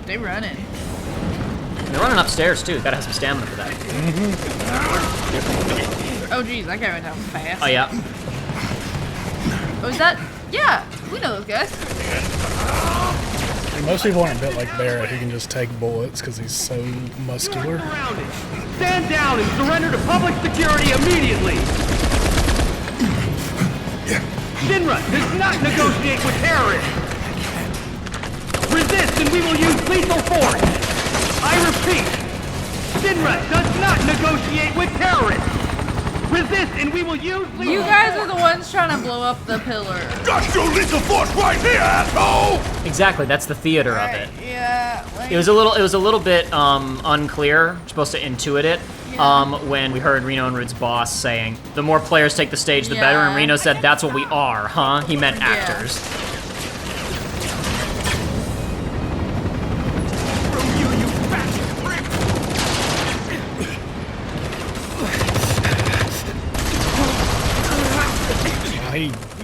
they running. They're running upstairs too. Gotta have some stamina for that. Oh geez, that guy went down fast. Oh yeah. Oh, is that? Yeah, we know those guys. Most people aren't built like Barrett, who can just take bullets because he's so muscular. Stand down and surrender to public security immediately! Shinra does not negotiate with terrorists! Resist and we will use lethal force! I repeat, Shinra does not negotiate with terrorists! Resist and we will use lethal force! You guys are the ones trying to blow up the pillar. Got your lethal force right here, asshole! Exactly. That's the theater of it. Yeah. Like, It was a little bit unclear. We're supposed to intuit it. When we heard Reno and Root's boss saying, "The more players take the stage, the better," and Reno said, "That's what we are, huh?" He meant actors.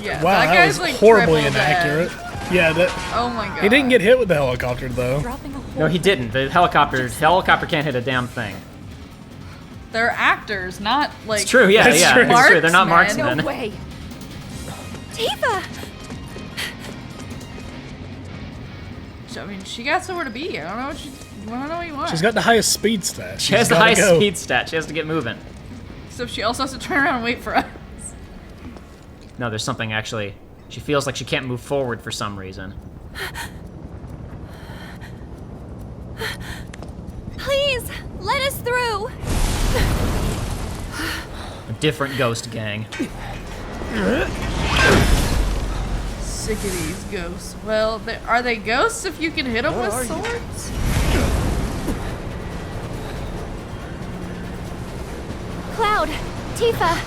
Yeah, Wow, that guy's was like horribly triple inaccurate. Yeah, that. Oh my god. He didn't get hit with the helicopter though. No, he didn't. The helicopter can't hit a damn thing. They're actors, not like. It's true. Yeah, That's yeah. true. It's true. They're not marksmen. No way. Tifa! I mean, she got somewhere to be. I don't know what she. I don't know what you want. She's got the highest speed stat. She has the highest speed stat. She has to get moving. So she also has to turn around and wait for us. No, there's something actually. She feels like she can't move forward for some reason. Please, let us through. A different ghost gang. Sick of these ghosts. Well, are they ghosts if you can hit them with swords? Cloud, Tifa,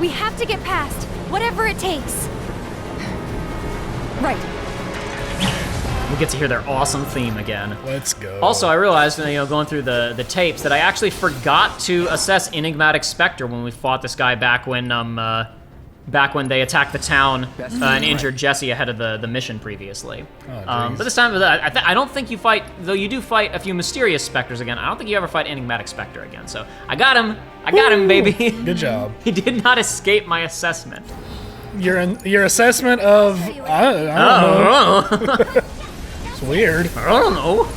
we have to get past, whatever it takes. Right. We get to hear their awesome theme again. Let's go. Also, I realized, going through the tapes, that I actually forgot to assess Enigmatic Spectre when we fought this guy back when they attacked the town and injured Jesse ahead of the mission previously. But this time, I don't think you fight, though you do fight a few mysterious specters again. I don't think you ever fight Enigmatic Spectre again. So I got him. I got him, baby. Good job. He did not escape my assessment. Your assessment of I don't know. It's weird. I don't know.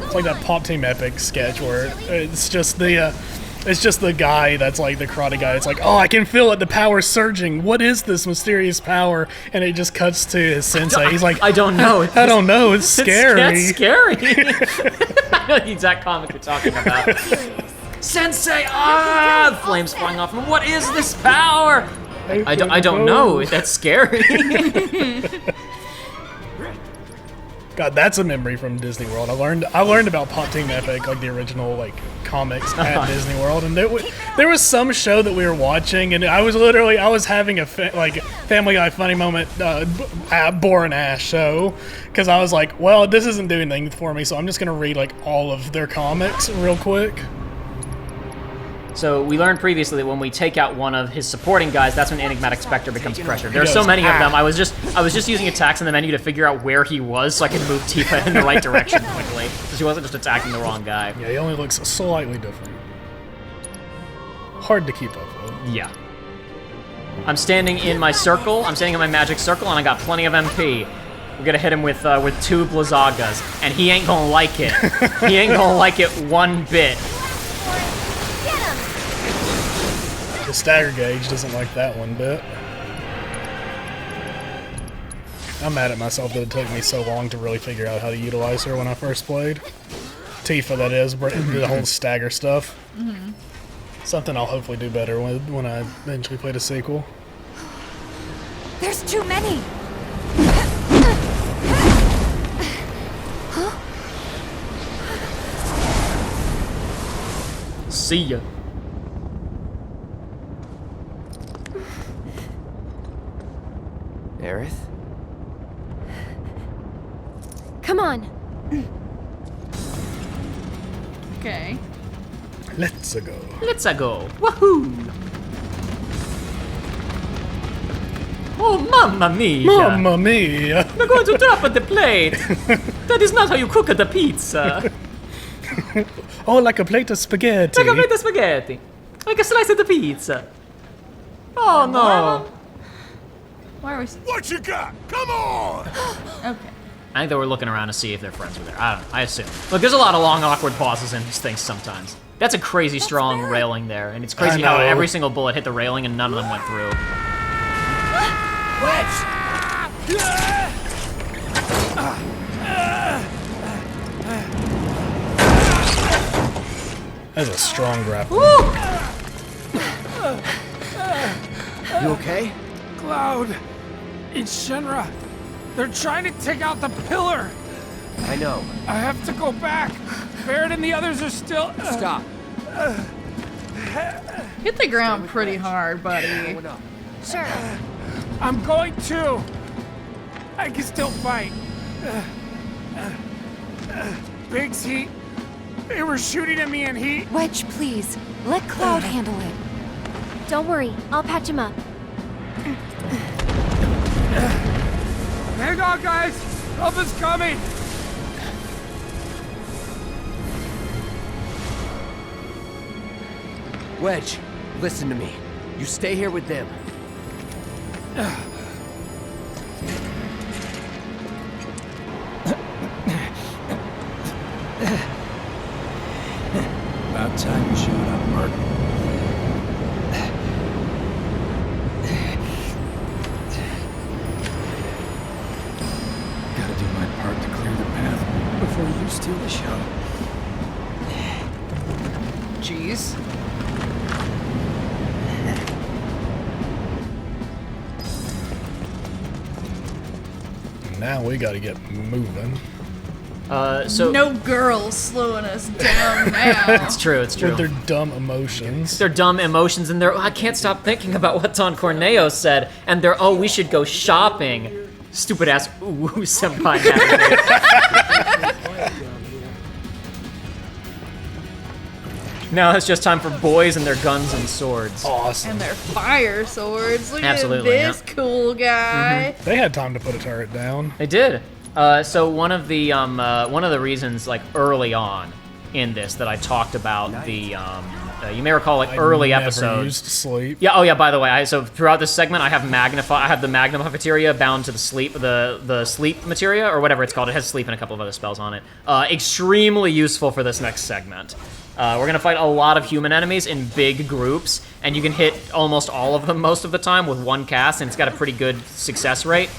It's like that Pop Team Epic sketch where it's just the guy that's like the karate guy. It's like, oh, I can feel it. The power's surging. What is this mysterious power? And it just cuts to his sensei. He's like, I don't know. I don't know. It's scary. It's scary. I know the exact comic you're talking about. Sensei! Ah! Flames flying off him. What is this power? I don't know. That's scary. God, that's a memory from Disney World. I learned about Pop Team Epic, like the original comics at Disney World, and there was some show that we were watching, and I was having a Family Guy funny moment, boring ass show, because I was like, well, this isn't doing anything for me, so I'm just gonna read all of their comics real quick. So we learned previously that when we take out one of his supporting guys, that's when Enigmatic Spectre becomes pressured. There are so many of them. I was just using attacks in the menu to figure out where he was, so I could move Tifa in the right direction quickly, so she wasn't just attacking the wrong guy. Yeah, he only looks slightly different. Hard to keep up with. Yeah. I'm standing in my circle. I'm standing in my magic circle, and I got plenty of MP. We're gonna hit him with 2 Blizzagas, and he ain't gonna like it. He ain't gonna like it one bit. The stagger gauge doesn't like that one bit. I'm mad at myself that it took me so long to really figure out how to utilize her when I first played. Tifa, that is, the whole stagger stuff. Mm-hmm. Something I'll hopefully do better with when I eventually play the sequel. There's too many. See ya. Aerith? Come on. Okay. Let's go. Let's go. Woohoo! Oh, mamma mia! Mamma mia! We're going to drop the plate! That is not how you cook the pizza! Oh, like a plate of spaghetti. Like a plate of spaghetti! Like a slice of the pizza! Oh no! Why are we? What you got? Come on! Okay. I think they were looking around to see if their friends were there. I don't know. I assume. Look, there's a lot of long, awkward pauses in these things sometimes. That's a crazy strong railing there, and it's crazy how every single bullet hit the railing and none of them went through. That's a strong grapple. You okay? Cloud! It's Shinra! They're trying to take out the pillar! I know. I have to go back! Barrett and the others are still... Stop. Hit the ground pretty hard, buddy. Going up. Sure. I'm going to! I can still fight. Biggs, they were shooting at me and he... Wedge, please. Let Cloud handle it. Don't worry, I'll patch him up. Hang on, guys! Help is coming! Wedge, listen to me. You stay here with them. About time you showed up, Martin. Gotta do my part to clear the path before you steal the show. Jeez. Now we gotta get moving. So No girls slowing us down now. it's true. It's true. With their dumb emotions. Their dumb emotions and their I can't stop thinking about what Don Corneo said and their we should go shopping. Stupid ass ooh senpai attitude. Now it's just time for boys and their guns and swords. Awesome. And their fire swords. Look Absolutely, at this cool guy. They had time to put a turret down. They did. So one of the reasons like early on in this that I talked about the you may recall like early never episodes. used sleep. Yeah. Oh yeah. By the way, so throughout this segment, I have the magnify materia bound to the sleep materia or whatever it's called. It has sleep and a couple of other spells on it. Extremely useful for this next segment. We're gonna fight a lot of human enemies in big groups, and you can hit almost all of them most of the time with one cast, and it's got a pretty good success rate.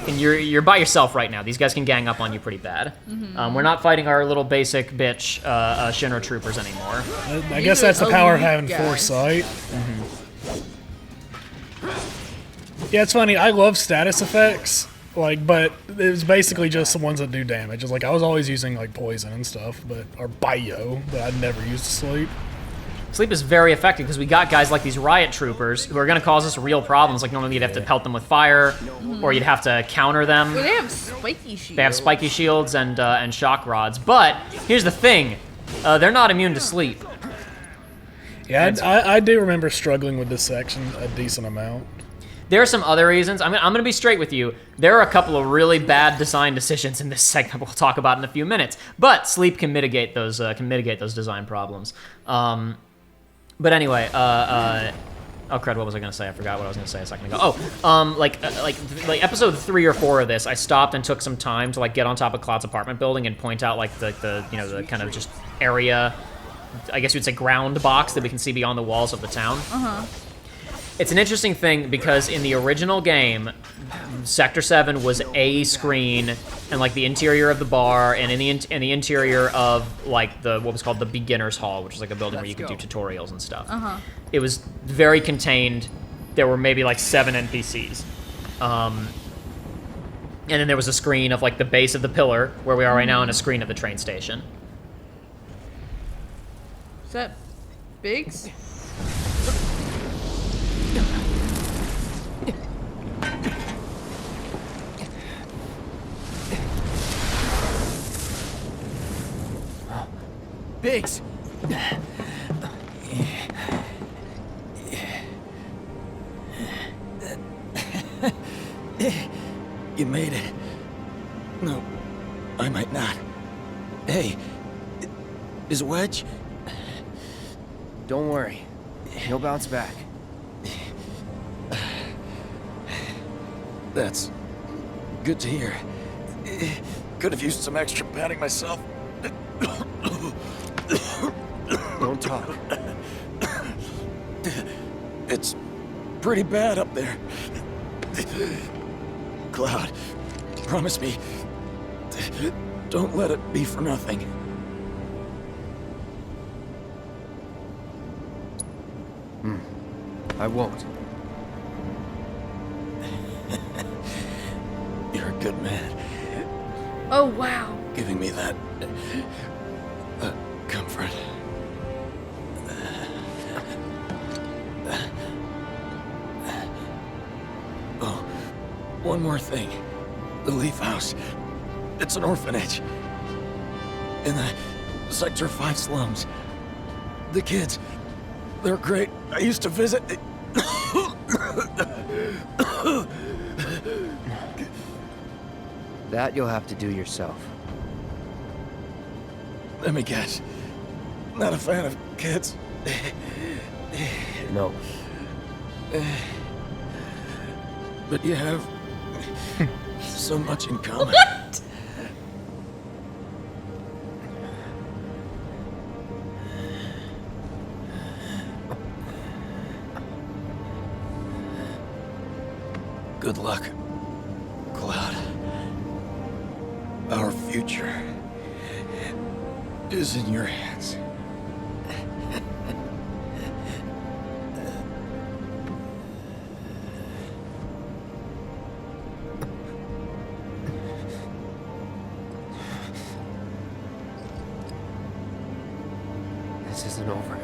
And you're by yourself right now. These guys can gang up on you pretty bad. We're not fighting our little basic bitch Shinra troopers anymore. I guess that's the power of having guys. foresight. Yeah, it's funny. I love status effects, but it's basically just the ones that do damage. It's like I was always using like poison and stuff, or bio, but I'd never used sleep. Sleep is very effective because we got guys like these riot troopers who are going to cause us real problems. Like normally you'd have to pelt them with fire, or you'd have to counter them. Well, they have spiky shields. They have spiky shields and shock rods. But here's the thing: they're not immune to sleep. Yeah, I do remember struggling with this section a decent amount. There are some other reasons. I'm going to be straight with you. There are a couple of really bad design decisions in this segment we'll talk about in a few minutes. But sleep can mitigate those design problems. But anyway, oh crud, what was I gonna say? I forgot what I was gonna say a second ago. Oh, like episode 3 or 4 of this, I stopped and took some time to like get on top of Cloud's apartment building and point out like the kind of just area, I guess you'd say ground box that we can see beyond the walls of the town. It's an interesting thing because in the original game, Sector 7 was a screen and like the interior of the bar and in the interior of like what was called the beginner's hall, which was like a building where you could do tutorials and stuff. It was very contained. There were maybe like 7 NPCs. And then there was a screen of like the base of the pillar where we are right now and a screen of the train station. Is that Biggs? Biggs! you made it. No, I might not. Hey, is Wedge? Don't worry. He'll bounce back. That's good to hear. Could have used some extra padding myself. Don't talk. It's pretty bad up there. Cloud, promise me, don't let it be for nothing. I won't. You're a good man, Oh, wow. giving me that comfort. Oh, one more thing. The Leaf House. It's an orphanage. In the Sector 5 slums. The kids, they're great. I used to visit. That you'll have to do yourself. Let me guess. Not a fan of kids. No. But you have so much in common. Good luck, Cloud. Our future is in your hands. This isn't over.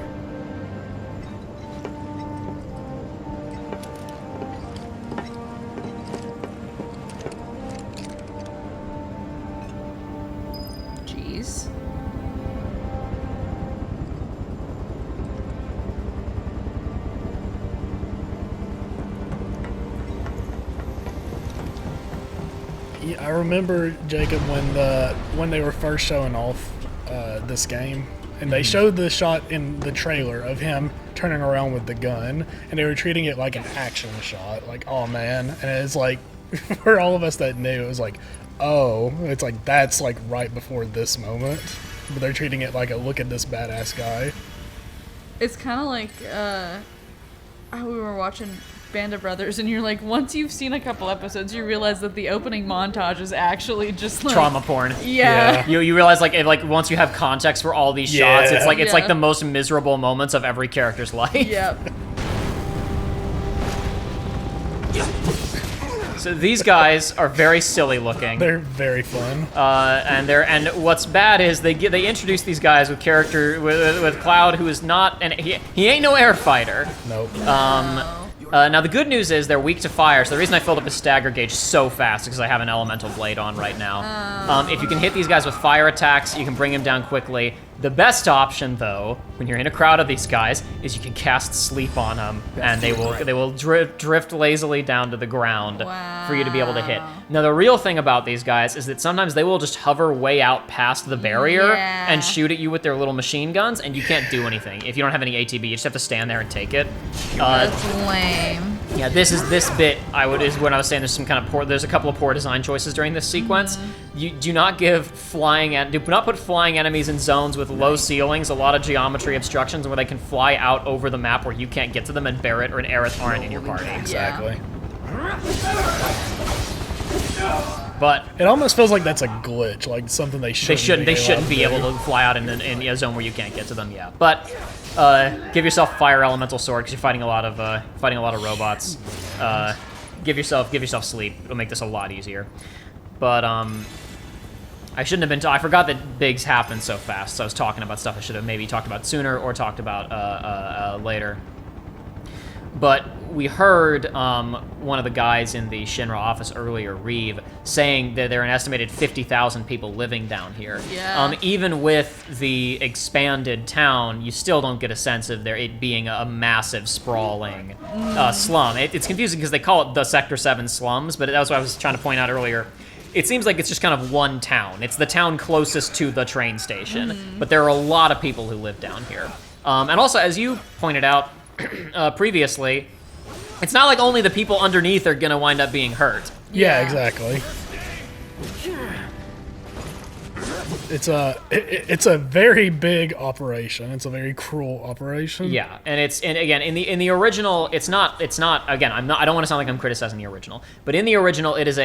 Jeez. Yeah, I remember, Jacob, when they were first showing off this game, and they showed the shot in the trailer of him turning around with the gun, and they were treating it like an action shot, like, oh man, and it's like, for all of us that knew, it was like, oh, it's like, that's like right before this moment, but they're treating it like a look at this badass guy. It's kind of like, how we were watching Band of Brothers, and you're like, once you've seen a couple episodes, you realize that the opening montage is actually just like Trauma porn. Yeah. You realize like once you have context for all these shots, it's like Yeah. the most miserable moments of every character's life. Yep. So these guys are very silly looking. They're very fun. And what's bad is they introduce these guys with with Cloud, who is not he ain't no air fighter. Nope. Now the good news is they're weak to fire, so the reason I filled up his stagger gauge so fast is because I have an elemental blade on right now. If you can hit these guys with fire attacks, you can bring them down quickly. The best option, though, when you're in a crowd of these guys, is you can cast sleep on them, and they will drift lazily down to the ground for you to be able to hit. Now the real thing about these guys is that sometimes they will just hover way out past the barrier and shoot at you with their little machine guns, and you can't do anything. If you don't have any ATB, you just have to stand there and take it. That's lame. Yeah, this bit is when I was saying there's some kind of there's a couple of poor design choices during this sequence. You do not put flying enemies in zones with low ceilings, a lot of geometry obstructions where they can fly out over the map where you can't get to them, and Barrett and Aerith aren't in your party. Exactly. But it almost feels like that's a glitch, like something they shouldn't be able to fly out in a zone where you can't get to them. Yeah, but give yourself fire elemental sword because you're fighting a lot of robots. Give yourself sleep. It'll make this a lot easier. But I shouldn't have been. I forgot that bigs happen so fast. So I was talking about stuff I should have maybe talked about sooner or talked about later. But we heard one of the guys in the Shinra office earlier, Reeve, saying that there are an estimated 50,000 people living down here. Yeah. Even with the expanded town, you still don't get a sense of it being a massive, sprawling slum. It's confusing because they call it the Sector 7 slums, but that's what I was trying to point out earlier. It seems like it's just kind of one town. It's the town closest to the train station, but there are a lot of people who live down here. And also, as you pointed out previously, it's not like only the people underneath are gonna wind up being hurt. Yeah, exactly. It's a very big operation. It's a very cruel operation. Yeah, and again in the original, it's not again. I don't want to sound like I'm criticizing the original, but in the original, it is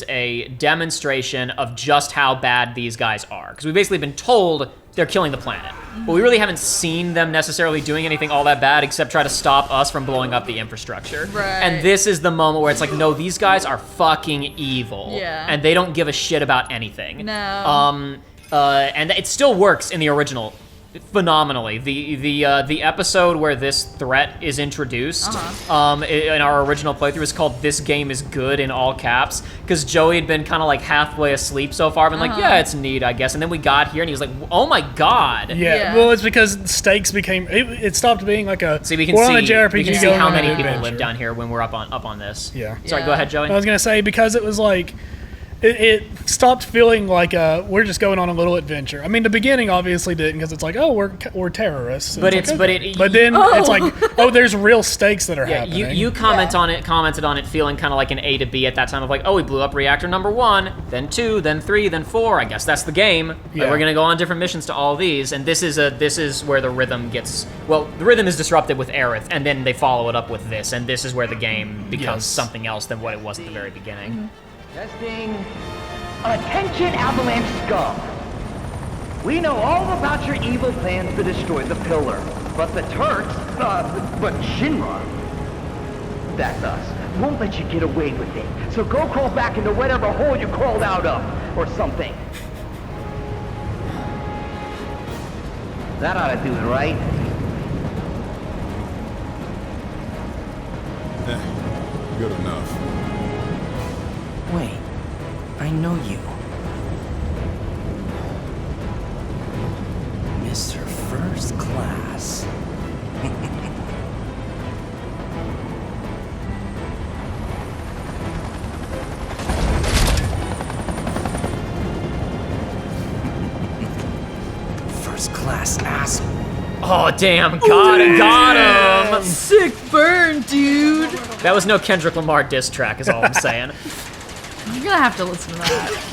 a demonstration of just how bad these guys are, because we've basically been told they're killing the planet, but we really haven't seen them necessarily doing anything all that bad except try to stop us from blowing up the infrastructure. Right. And this is the moment where it's like, no, these guys are fucking evil, Yeah. and they don't give a shit about anything. No. And it still works in the original phenomenally. The episode where this threat is introduced in our original playthrough is called "This Game Is Good" in all caps, because Joey had been kind of like halfway asleep so far, been like, yeah, it's neat, I guess, and then we got here and he was like, oh my god. Yeah. Well, it's because stakes became. It stopped being like a. See, we can we're see, on a JRPG we can see going how on an many people adventure. live down here when we're up on this. Yeah. Sorry, Yeah. go ahead, Joey. I was gonna say, because it was like. It stopped feeling like we're just going on a little adventure. I mean, the beginning obviously didn't, because it's like, oh, we're terrorists. And But it's it's- like, but okay. it- But then it's like, oh, there's real stakes that are Yeah, happening. you commented on it feeling kind of like an A to B at that time of like, oh, we blew up reactor number 1, then 2, then 3, then 4. I guess that's the game. Like, Yeah. we're gonna go on different missions to all these, and this is where the rhythm gets. Well, the rhythm is disrupted with Aerith, and then they follow it up with this, and this is where the game becomes Yes. something else than what it was at the very beginning. Testing. Attention, Avalanche scum! We know all about your evil plans to destroy the pillar, but the Turks, but Shinra, that's us, won't let you get away with it. So go crawl back into whatever hole you crawled out of, or something. That ought to do it, right? Good enough. Wait, I know you. Mr. First Class. First Class asshole. Oh damn! Got him! Sick burn, dude. That was no Kendrick Lamar diss track, is all I'm saying. You're gonna have to listen to that.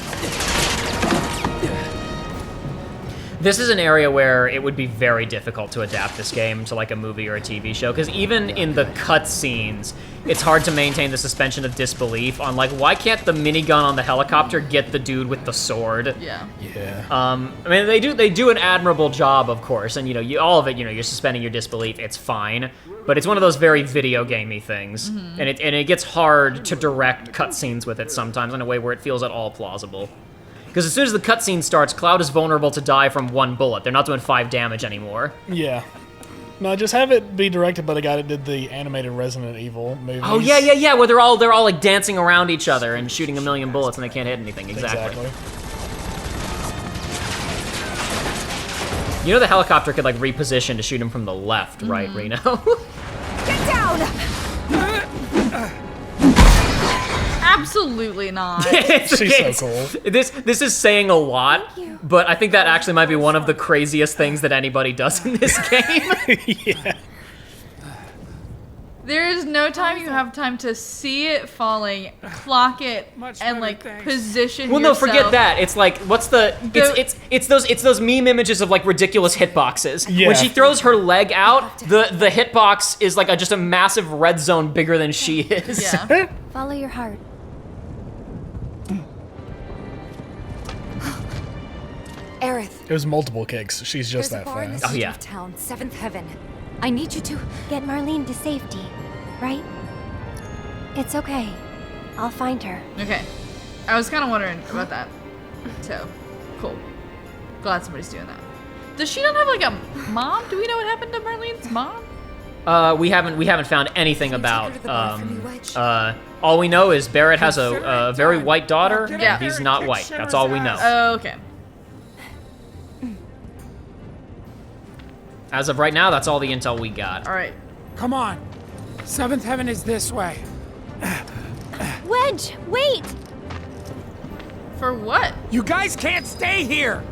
This is an area where it would be very difficult to adapt this game to like a movie or a TV show, because even in the cutscenes, it's hard to maintain the suspension of disbelief on like, why can't the minigun on the helicopter get the dude with the sword? Yeah. Yeah. I mean, they do an admirable job, of course, and all of it, you're suspending your disbelief. It's fine, but it's one of those very video gamey things, and it gets hard to direct cutscenes with it sometimes in a way where it feels at all plausible. Because as soon as the cutscene starts, Cloud is vulnerable to die from 1 bullet. They're not doing 5 damage anymore. Yeah. No, just have it be directed by the guy that did the animated Resident Evil movies. Oh yeah, where they're all like dancing around each other and shooting a million bullets and they can't hit anything. Exactly. You know the helicopter could like reposition to shoot him from the left, right, Reno? Get down! Absolutely not. She's so cool. This is saying a lot, Thank you. but I think that actually might be one of the craziest things that anybody does in this game. Yeah. There is no time you have time to see it falling, clock it, Much and better, like thanks. position Well, no, yourself. forget that. It's like, what's the? It's those meme images of like ridiculous hitboxes. Yeah. When she throws her leg out, the hitbox is like just a massive red zone bigger than she is. Yeah. Follow your heart. Aerith, It was multiple kicks. She's just there's that a bar in the fast. Oh, center yeah. of town, 7th Heaven. I need you to get Marlene to safety, right? It's okay. I'll find her. Okay. I was kind of wondering about that. So, cool. Glad somebody's doing that. Does she not have like a mom? Do we know what happened to Marlene's mom? We haven't found anything about. All we know is Barrett has a very white daughter. Yeah. And he's not white. That's all we know. Oh, okay. As of right now, that's all the intel we got. All right. Come on. Seventh Heaven is this way. Wedge, wait! For what? You guys can't stay here!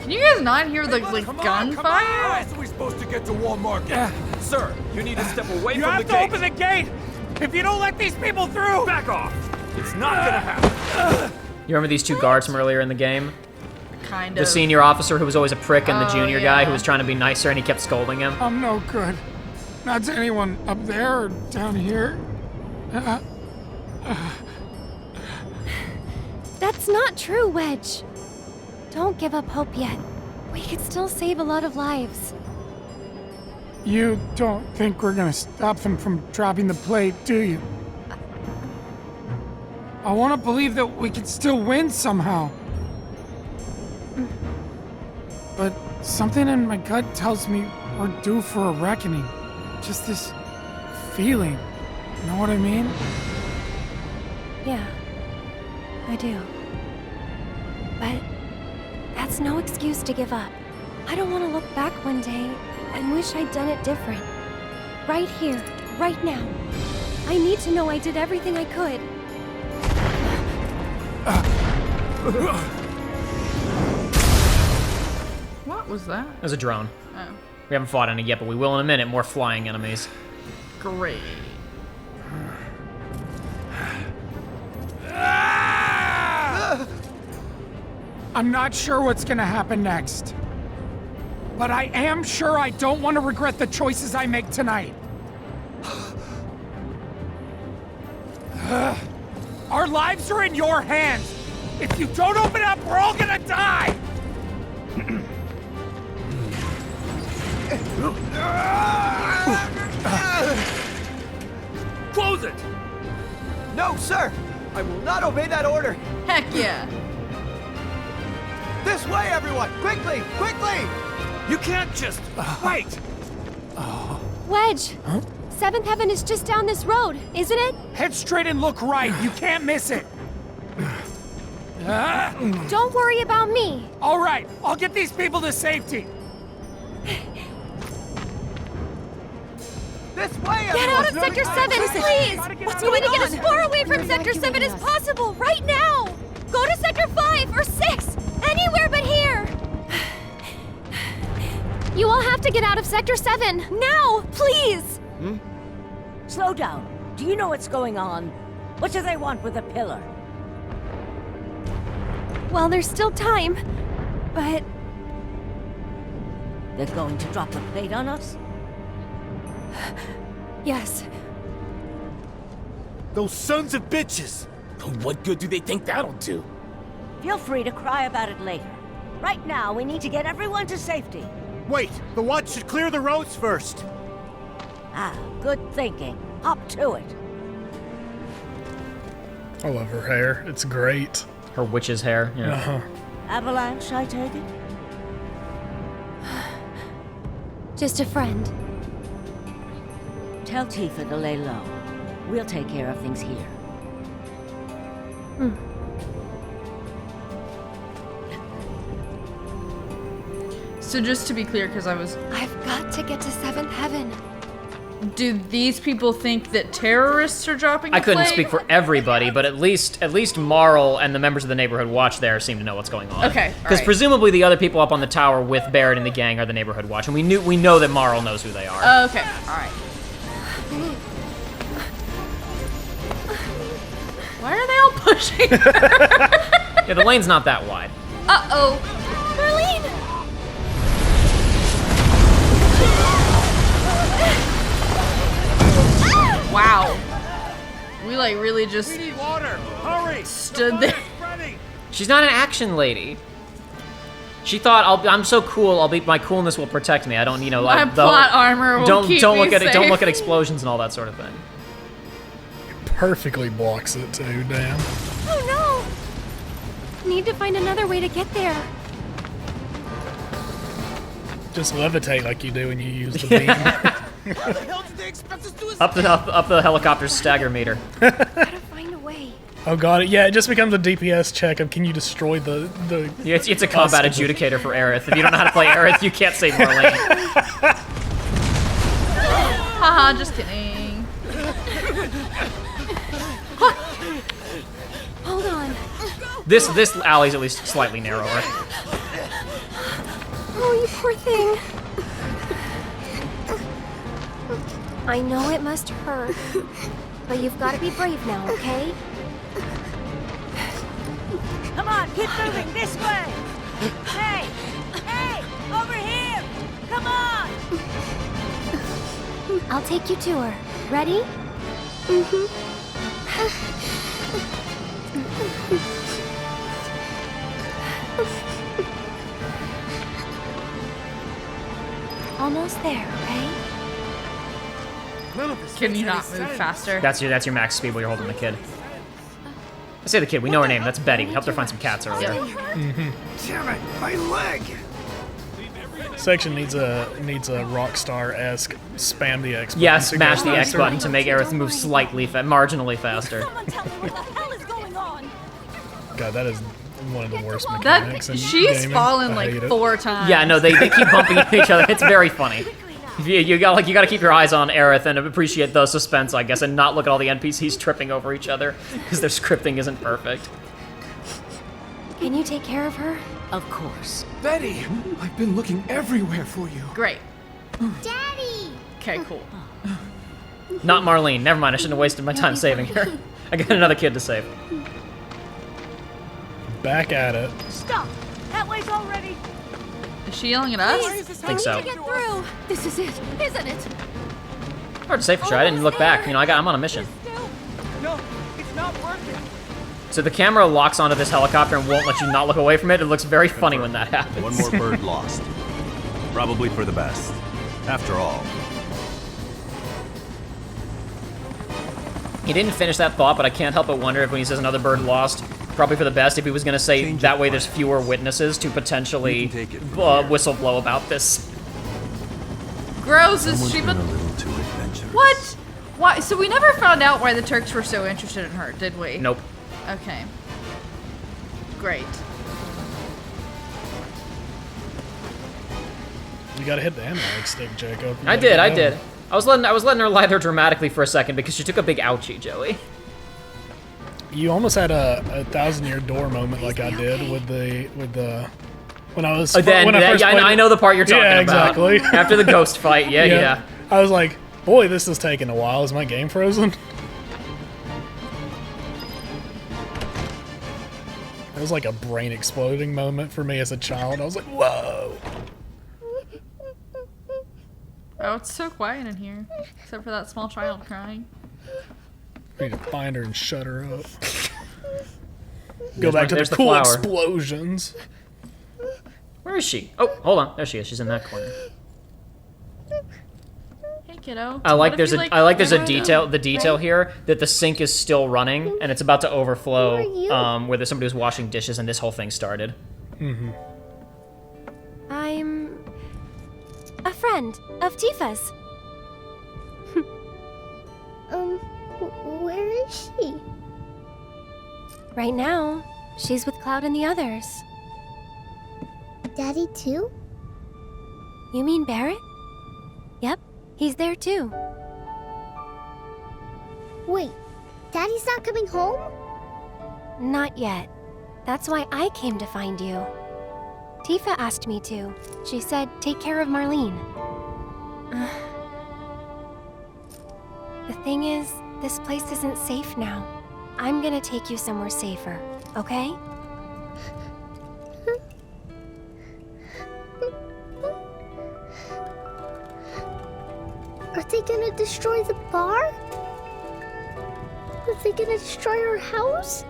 Can you guys not hear the like gunfire? How else are we supposed to get to Wall Market? Sir, you need to step away You from the have to gate. open the gate! If you don't let these people through! Back off! It's not gonna happen. You remember these two guards from earlier in the game? Kind The of. senior officer who was always a prick and the Oh, junior guy yeah. who was trying to be nicer and he kept scolding him. I'm no good. Not to anyone up there or down here. That's not true, Wedge. Don't give up hope yet. We could still save a lot of lives. You don't think we're gonna stop them from dropping the plate, do you? I want to believe that we can still win somehow. But something in my gut tells me we're due for a reckoning. Just this feeling. You know what I mean? Yeah, I do. But that's no excuse to give up. I don't want to look back one day and wish I'd done it different. Right here, right now. I need to know I did everything I could. What was that? There's a drone. Oh, We haven't fought any yet, but we will in a minute. More flying enemies. great. I'm not sure what's gonna happen next. But I am sure I don't want to regret the choices I make tonight. Our lives are in your hands. If you don't open up, we're all gonna die. Close it! No, sir! I will not obey that order! Heck yeah. This way, everyone! Quickly! Quickly! You can't just... Wait! Wedge! Seventh Heaven is just down this road, isn't it? Head straight and look right. You can't miss it. Don't worry about me. All right, I'll get these people to safety. This way, Get out of Sector 7, please! We need to get as far away from Sector 7 as possible, right now! Go to Sector 5 or 6! Anywhere but here! You all have to get out of Sector 7, now, please! Slow down. Do you know what's going on? What do they want with the pillar? Well, there's still time, but... They're going to drop the plate on us? Yes. Those sons of bitches! What good do they think that'll do? Feel free to cry about it later. Right now, we need to get everyone to safety. Wait, the watch should clear the roads first. Ah, good thinking. Hop to it. I love her hair. It's great. Her witch's hair. Yeah. Uh-huh. Avalanche, I take it? Just a friend. Tell Tifa to lay low. We'll take care of things here. So just to be clear, because I've got to get to Seventh Heaven. do these people think that terrorists are dropping the I couldn't plate? speak for everybody, but at least Marl and the members of the neighborhood watch there seem to know what's going on. Okay, Because alright. presumably the other people up on the tower with Barrett and the gang are the neighborhood watch, and we know that Marl knows who they are. Okay, alright. Why are they all pushing her? Yeah, the lane's not that wide. Uh-oh. Marlene! Wow. We like really just We need water! Hurry! stood there. Ready! She's not an action lady. She thought, I'm so cool, my coolness will protect me. I don't, My plot armor will don't keep don't me look at it. Don't safe. look at explosions and all that sort of thing. Perfectly blocks it too, damn. Oh no! Need to find another way to get there. Just levitate like you do when you use the beam. How the hell did they expect us to escape? Up the helicopter's stagger meter. Gotta find a way. Oh god, yeah, it just becomes a DPS check of can you destroy the Yeah, it's a combat adjudicator for Aerith. If you don't know how to play Aerith, you can't save Marlene. Haha, just kidding. Hold on. This alley's at least slightly narrower. Oh, you poor thing. I know it must hurt, but you've got to be brave now, okay? Come on, keep moving this way. Hey, hey, over here. Come on. I'll take you to her. Ready? Almost there, okay? Can you not move faster? That's your max speed while you're holding the kid. I say the kid, we know her name. That's Betty. We helped her find some cats earlier. Damn it, my leg! section needs a Rockstar-esque spam the X button. Yeah, to smash go the X faster. button to make Aerith move slightly, marginally faster. Someone tell me what the hell is going on. God, that is one of the worst That mechanics in she's gaming. fallen I like hate it. 4 times. Yeah, no, they keep bumping into each other. It's very funny. You gotta keep your eyes on Aerith and appreciate the suspense, I guess, and not look at all the NPCs tripping over each other because their scripting isn't perfect. Can you take care of her? Of course. Betty, I've been looking everywhere for you. Great. Daddy! Okay, cool. Not Marlene. Never mind. I shouldn't have wasted my time saving her. I got another kid to save. Back at it. Stop. That way's already. Is she yelling at us? I think so. Get through. This is it, isn't it? Hard to say for sure. I didn't look back. You know, I'm on a mission. No, it's not working. So the camera locks onto this helicopter and won't let you not look away from it. It looks very funny when that happens. One more bird lost. Probably for the best. After all. He didn't finish that thought, but I can't help but wonder if when he says another bird lost, probably for the best, if he was going to say that way there's fewer witnesses to potentially whistleblow about this. Gross, is she Been a little too adventurous. What? Why? So we never found out why the Turks were so interested in her, did we? Nope. Okay. Great. You gotta hit the analog stick, Jacob. You I gotta did. go. I was letting her lie there dramatically for a second because she took a big ouchie, Joey. You almost had a 1,000-year door moment like I did with the when I was when I first played I it. know the part you're talking Yeah, about. exactly. After the ghost fight, yeah. I was like, boy, this is taking a while. Is my game frozen? It was like a brain exploding moment for me as a child. I was like, whoa. Oh, it's so quiet in here. Except for that small child crying. I need to find her and shut her up. Go back to there's the the cool flower. explosions. Where is she? Oh, hold on. There she is. She's in that corner. Hey, kiddo. I like What there's if a you, I like there's a Naruto? detail here that the sink is still running and it's about to overflow where there's somebody who's washing dishes and this whole thing started. I'm a friend of Tifa's. Where is she? Right now, she's with Cloud and the others. Daddy too? You mean Barrett? Yep, he's there too. Wait, Daddy's not coming home? Not yet. That's why I came to find you. Tifa asked me to. She said, take care of Marlene. The thing is, this place isn't safe now. I'm gonna take you somewhere safer, okay? Are they gonna destroy the bar? Are they gonna destroy our house?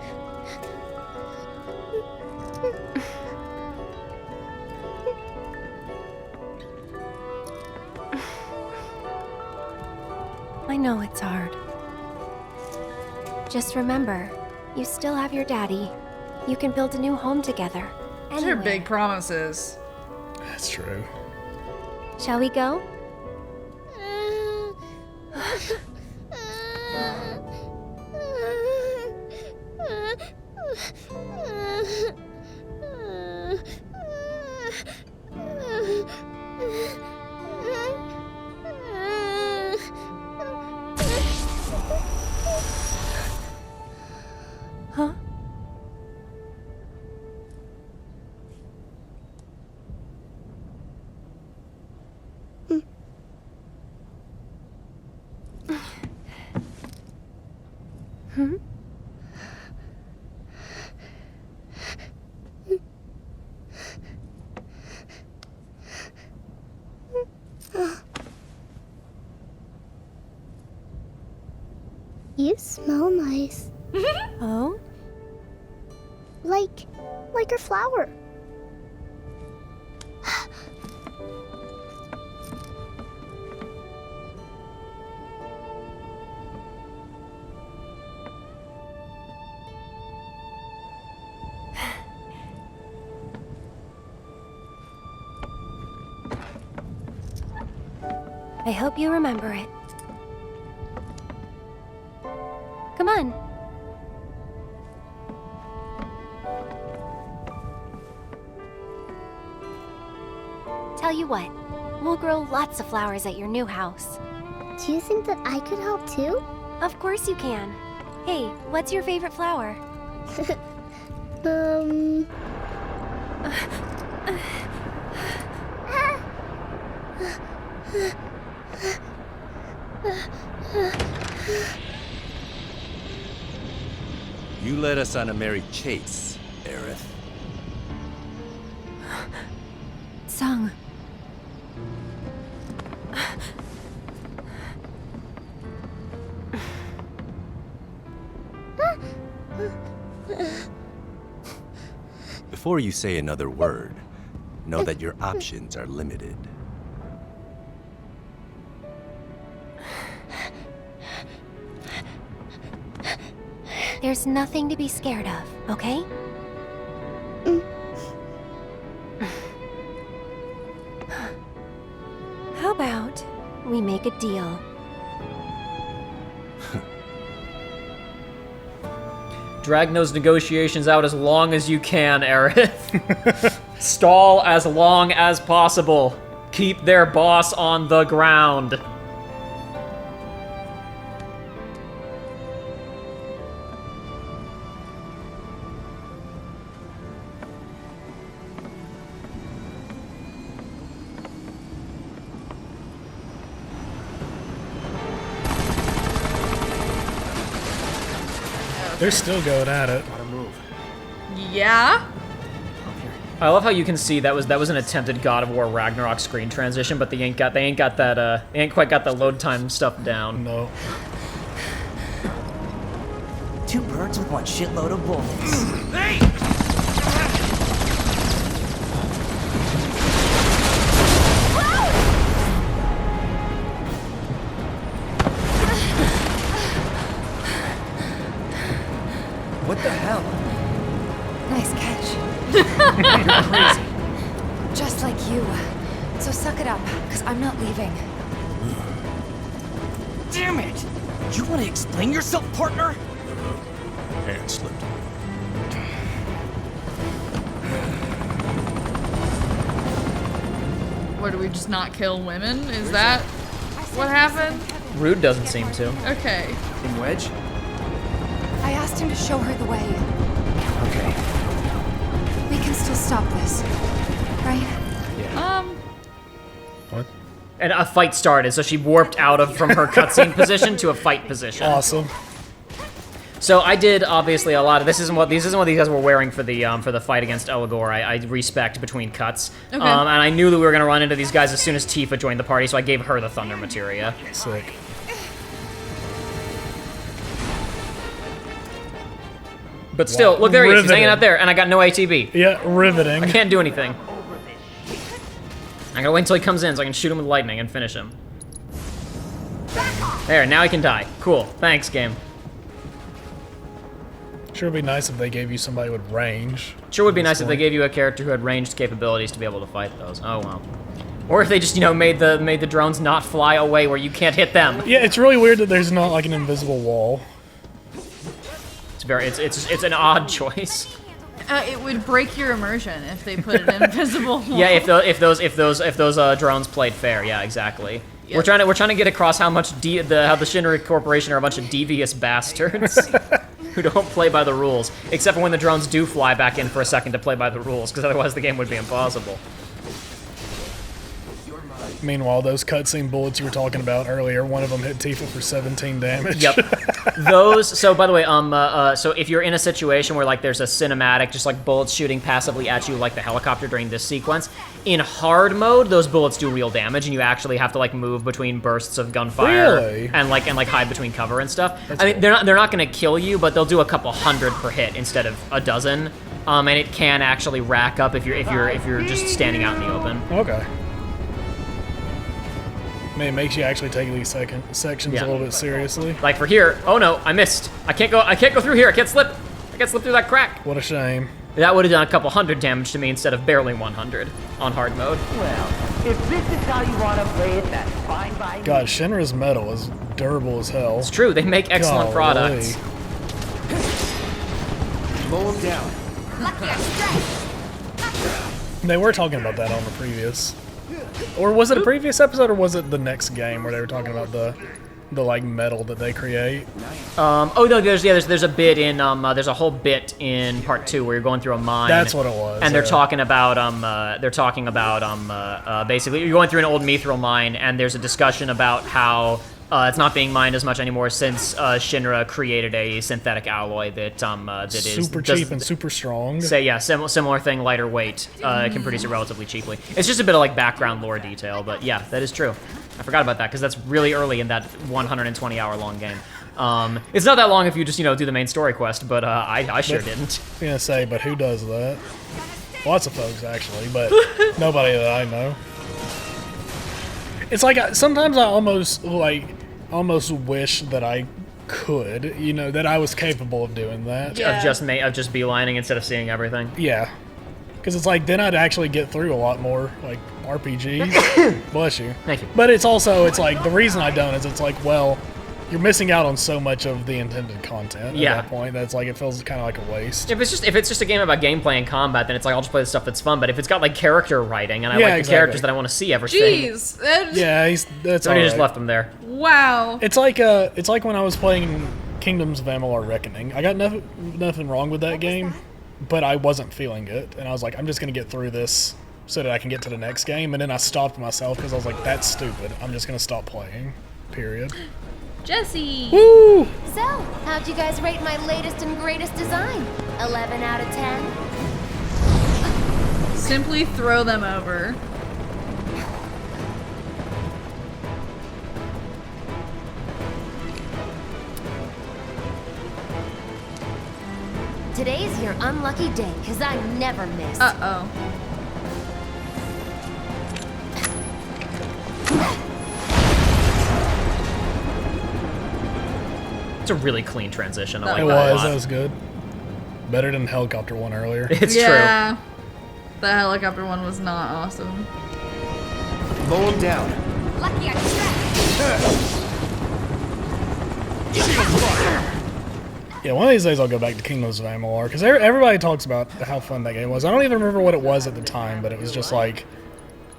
I know it's hard. Just remember, you still have your daddy. You can build a new home together. Those are Anywhere. big promises. That's true. Shall we go? Huh? Hmm? You smell nice. Oh? Like a flower. I hope you remember it. Come on. Tell you what, we'll grow lots of flowers at your new house. Do you think that I could help too? Of course you can. Hey, what's your favorite flower? You led us on a merry chase, Aerith. Sung. Before you say another word, know that your options are limited. There's nothing to be scared of, okay? How about we make a deal? Drag those negotiations out as long as you can, Aerith. Stall as long as possible. Keep their boss on the ground. They're still going at it. Yeah? I love how you can see that was an attempted God of War Ragnarok screen transition, but they ain't quite got the load time stuff down. No. Two birds with one shitload of bullets. Hey! What the hell? Nice catch. You're crazy. Just like you. So suck it up, because I'm not leaving. Damn it! You want to explain yourself, partner? Hand slipped. What, do we just not kill women? Is that what happened? Rude doesn't seem to. Okay. In Wedge? I asked him to show her the way. Okay. We can still stop this, right? What? And a fight started, so she warped from her cutscene position to a fight position. Awesome. So I did obviously a lot of this isn't what these guys were wearing for the fight against Elagor. I respect between cuts, Okay. and I knew that we were gonna run into these guys as soon as Tifa joined the party, so I gave her the thunder materia. Sick. But still, look, there he is. He's hanging Riveting. out there, and I got no ATB. Yeah, riveting. I can't do anything. I gotta wait until he comes in so I can shoot him with lightning and finish him. There, now he can die. Cool. Thanks, game. Sure would be nice if they gave you somebody with range. Sure would be nice if they gave you a character who had ranged capabilities to be able to fight those. Oh, well. Or if they just, made the drones not fly away where you can't hit them. Yeah, it's really weird that there's not like an invisible wall. It's an odd choice. It would break your immersion if they put an invisible wall. Yeah, if those drones played fair, yeah, exactly. Yep. We're trying to get across how much how the Shinra Corporation are a bunch of devious bastards who don't play by the rules, except for when the drones do fly back in for a second to play by the rules, because otherwise the game would be impossible. Meanwhile, those cutscene bullets you were talking about earlier, one of them hit Tifa for 17 damage. Yep. Those. So by the way, so if you're in a situation where like there's a cinematic, just like bullets shooting passively at you, like the helicopter during this sequence, in hard mode, those bullets do real damage, and you actually have to like move between bursts of gunfire and hide between cover and stuff. I mean, they're not gonna kill you, but they'll do a couple hundred per hit instead of a dozen. And it can actually rack up if you're just standing out in the open. Okay. Man, it makes you actually take these sections a little bit seriously. Like for here, oh no, I missed. I can't go through here. I can't slip through that crack. What a shame. That would have done a couple hundred damage to me instead of barely 100 on hard mode. Well, if this is how you want to play it, that's fine by me. God, Shinra's metal is durable as hell. It's true, they make excellent products. Mow them down. They were talking about that on the previous... Or was it a previous episode, or was it the next game where they were talking about the like metal that they create? Oh no, there's a bit in there's a whole bit in part 2 where you're going through a mine. That's what it was. And they're talking about basically you're going through an old mithril mine, and there's a discussion about how it's not being mined as much anymore since Shinra created a synthetic alloy that is super cheap and super strong. Similar thing, lighter weight, can produce it relatively cheaply. It's just a bit of like background lore detail, but yeah, that is true. I forgot about that because that's really early in that 120-hour long game. It's not that long if you just do the main story quest, but I sure didn't. I was gonna say, but who does that? Lots of folks actually, but nobody that I know. It's like sometimes I almost wish that I could, that I was capable of doing that. Yeah. Of just beelining instead of seeing everything. Yeah, because it's like then I'd actually get through a lot more like RPGs. Bless you. Thank you. But it's like the reason I don't is it's like, well, you're missing out on so much of the intended content at that point. That's like it feels kind of like a waste. If it's just a game about gameplay and combat, then it's like I'll just play the stuff that's fun. But if it's got like character writing and I like the characters that I want to see everything. Jeez. That's so all I right. just left them there. Wow. It's like when I was playing Kingdoms of Amalur Reckoning. I got nothing wrong with that game, but I wasn't feeling it, and I was like, I'm just gonna get through this so that I can get to the next game. And then I stopped myself because I was like, that's stupid. I'm just gonna stop playing. Period. Jesse! Woo! So, how'd you guys rate my latest and greatest design? 11 out of 10? Simply throw them over. Today's your unlucky day, because I never miss. Uh-oh. It's a really clean transition. I like it that a lot. That was good. Better than the helicopter one earlier. It's true. Yeah. The helicopter one was not awesome. Mow them down. Lucky I Yeah, one of these days I'll go back to Kingdoms of Amalur, because everybody talks about how fun that game was. I don't even remember what it was at the time, but it was just like,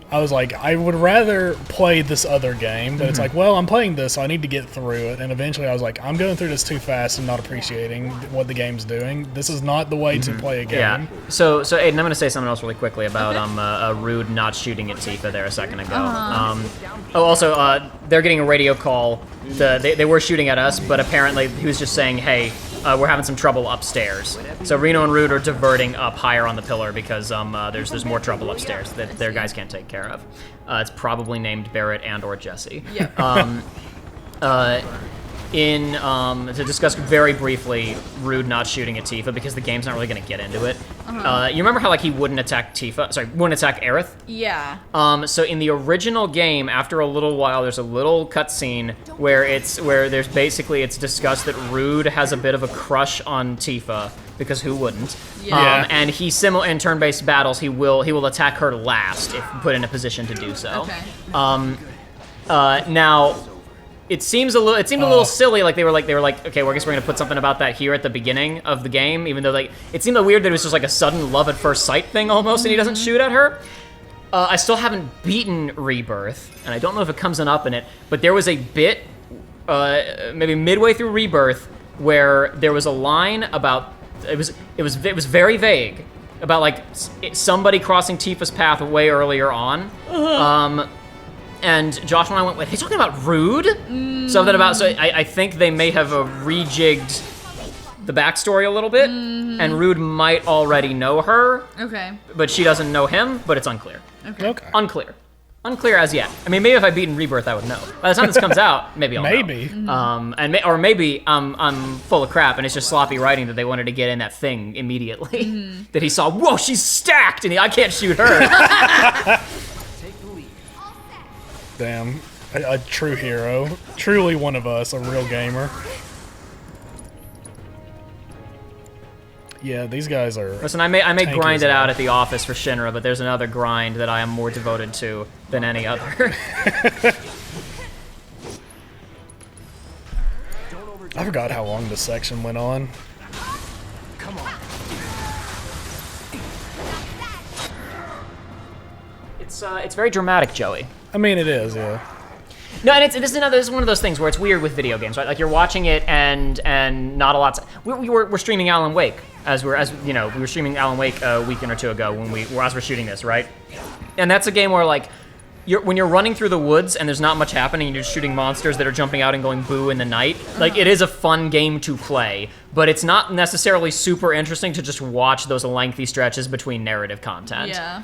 I was like, I would rather play this other game, but it's like, well, I'm playing this, so I need to get through it. And eventually I was like, I'm going through this too fast and not appreciating what the game's doing. This is not the way to play a game. Yeah. So Aiden, I'm going to say something else really quickly about Rude not shooting at Tifa there a second ago. Also, they're getting a radio call. They were shooting at us, but apparently he was just saying, hey, we're having some trouble upstairs. So Reno and Rude are diverting up higher on the pillar because there's more trouble upstairs that their guys can't take care of. It's probably named Barrett and or Jesse. Yeah. To discuss very briefly Rude not shooting at Tifa, because the game's not really going to get into it. You remember how like he wouldn't attack wouldn't attack Aerith? Yeah. So in the original game, after a little while, there's a little cutscene where there's basically it's discussed that Rude has a bit of a crush on Tifa, because who wouldn't? Yeah. And he in turn-based battles, he will attack her last if put in a position to do so. Okay. Now, it seemed a little silly. Like they were like, okay, well, I guess we're gonna put something about that here at the beginning of the game, even though like it seemed weird that it was just like a sudden love at first sight thing almost, and he doesn't shoot at her. I still haven't beaten Rebirth, and I don't know if it comes up in it, but there was a bit, maybe midway through Rebirth, where there was a line about it was very vague about like somebody crossing Tifa's path way earlier on. And Josh and I went, wait, he's talking about Rude? Something about, so I think they may have rejigged the backstory a little bit, and Rude might already know her. Okay. But she doesn't know him, but it's unclear. Okay. Unclear as yet. I mean, maybe if I'd beaten Rebirth, I would know. By the time this comes out, maybe I'll know. Or maybe I'm full of crap, and it's just sloppy writing that they wanted to get in that thing immediately. That he saw, whoa, she's stacked, and I can't shoot her. Damn, a true hero. Truly one of us, a real gamer. Yeah, these guys are... Listen, I may grind it out at the office for Shinra, but there's another grind that I am more devoted to than any other. I forgot how long this section went on. Come on. It's very dramatic, Joey. I mean, it is, yeah. No, and this is one of those things where it's weird with video games, right? Like you're watching it and not a lot. We're streaming Alan Wake we were streaming Alan Wake a weekend or two ago as we're shooting this, right? And that's a game where like when you're running through the woods and there's not much happening, you're just shooting monsters that are jumping out and going boo in the night. Like it is a fun game to play, but it's not necessarily super interesting to just watch those lengthy stretches between narrative content. Yeah.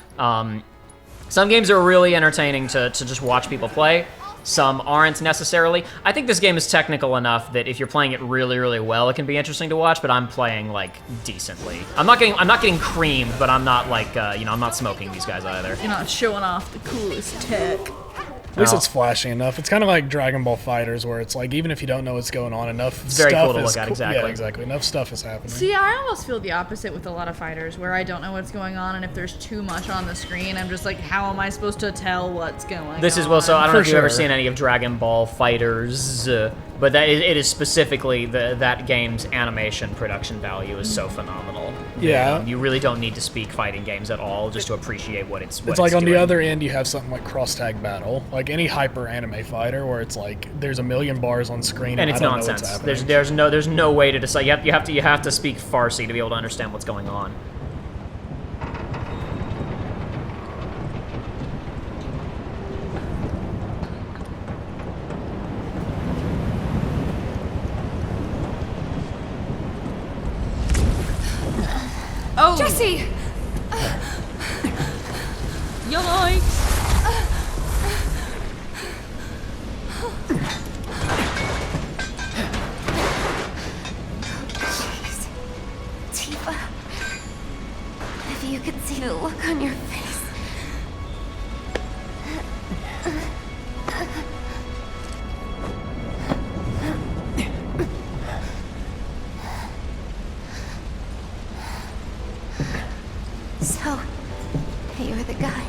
Some games are really entertaining to just watch people play. Some aren't necessarily. I think this game is technical enough that if you're playing it really, really well, it can be interesting to watch. But I'm playing like decently. I'm not getting creamed, but I'm not like I'm not smoking these guys either. You're not showing off the coolest tech. At least it's flashy enough. It's kind of like Dragon Ball FighterZ, where it's like even if you don't know what's going on, enough it's very stuff cool to is look at. Exactly. Yeah, exactly. Enough stuff is happening. See, I almost feel the opposite with a lot of fighters, where I don't know what's going on, and if there's too much on the screen, I'm just like, how am I supposed to tell what's going on? This is so I don't know if you've ever seen any of Dragon Ball FighterZ, but it is specifically that game's animation production value is so phenomenal. Yeah. You really don't need to speak fighting games at all just to appreciate what it's like on doing. the other end, you have something like Cross Tag Battle, like any hyper anime fighter, where it's like there's a million bars on screen and it's I don't nonsense. know what's happening. There's no way to decide. You have to speak Farsi to be able to understand what's going on. Oh, Jesse! Yikes! Jeez. Tifa. If you could see the look on your face. So, you're the guy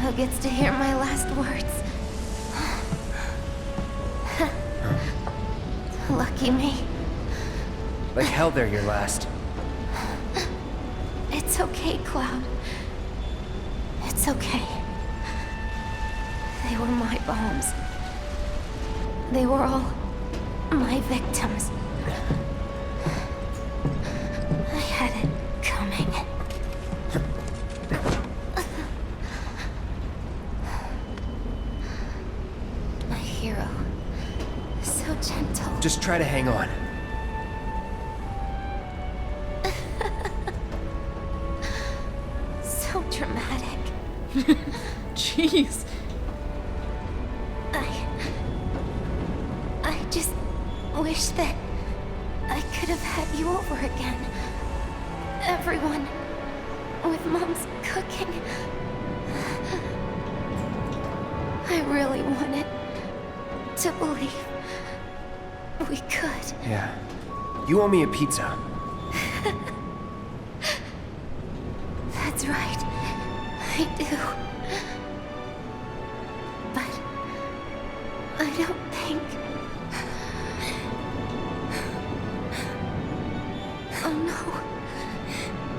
who gets to hear my last words. Lucky me. Like hell they're your last. It's okay, Cloud. It's okay. They were my bombs. They were all my victims. I had it coming. My hero. So gentle. Just try to hang on. So dramatic. Jeez. I just wish that I could have had you over again. Everyone with Mom's cooking. I really wanted to believe we could. Yeah. You owe me a pizza. That's right. I do. But I don't think... Oh no.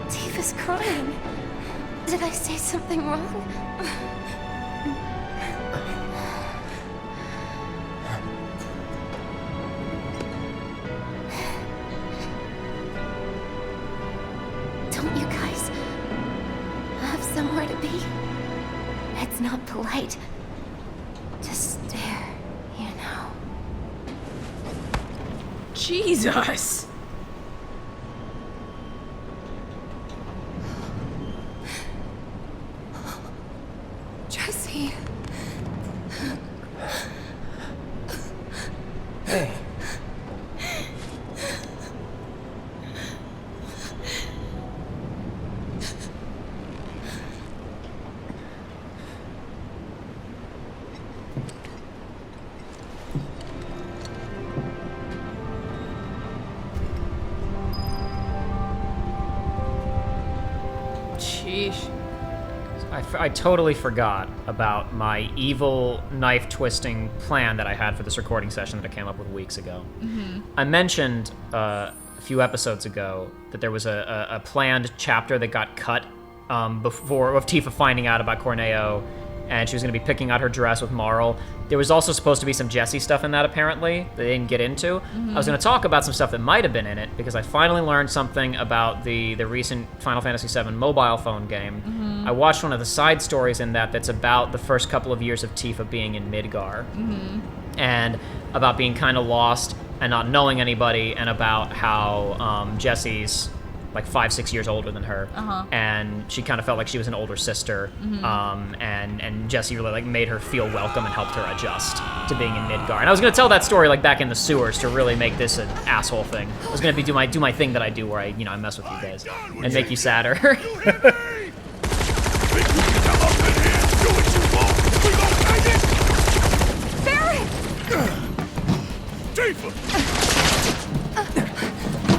Tifa's crying. Did I say something wrong? Don't you guys have somewhere to be? It's not polite to stare, you know. Jesus! Jesse. Hey. Sheesh. I totally forgot about my evil knife twisting plan that I had for this recording session that I came up with weeks ago. I mentioned a few episodes ago that there was a planned chapter that got cut before of Tifa finding out about Corneo, and she was going to be picking out her dress with Marl. There was also supposed to be some Jessie stuff in that, apparently, that they didn't get into. I was going to talk about some stuff that might have been in it, because I finally learned something about the recent Final Fantasy VII mobile phone game. I watched one of the side stories in that's about the first couple of years of Tifa being in Midgar, and about being kind of lost and not knowing anybody, and about how Jessie's like 5-6 years older than her, and she kind of felt like she was an older sister, and Jessie really like made her feel welcome and helped her adjust to being in Midgar. And I was gonna tell that story like back in the sewers to really make this an asshole thing. I was gonna do my thing that I do where I I mess with you guys and make you sadder.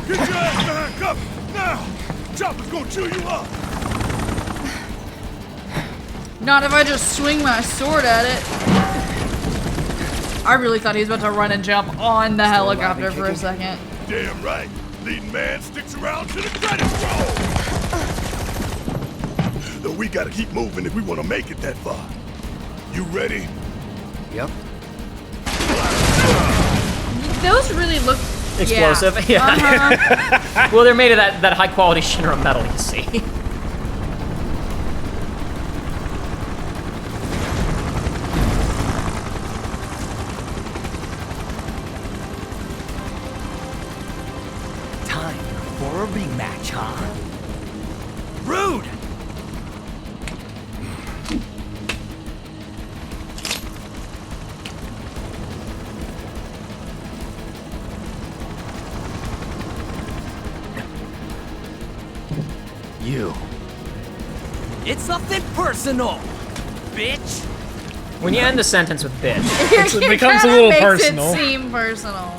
Get your ass back up now! Chopper's gonna chew you up! Not if I just swing my sword at it. I really thought he was about to run and jump on the helicopter for a second. Damn right. Leading man sticks around to the credit roll! Though we gotta keep moving if we want to make it that far. You ready? Yep. Those really look explosive. Yeah. Well, they're made of that high quality Shinra metal, you see. Time for a rematch, huh? Rude! You. It's nothing personal, bitch. When you end the sentence with bitch, it becomes a little personal. It seem personal.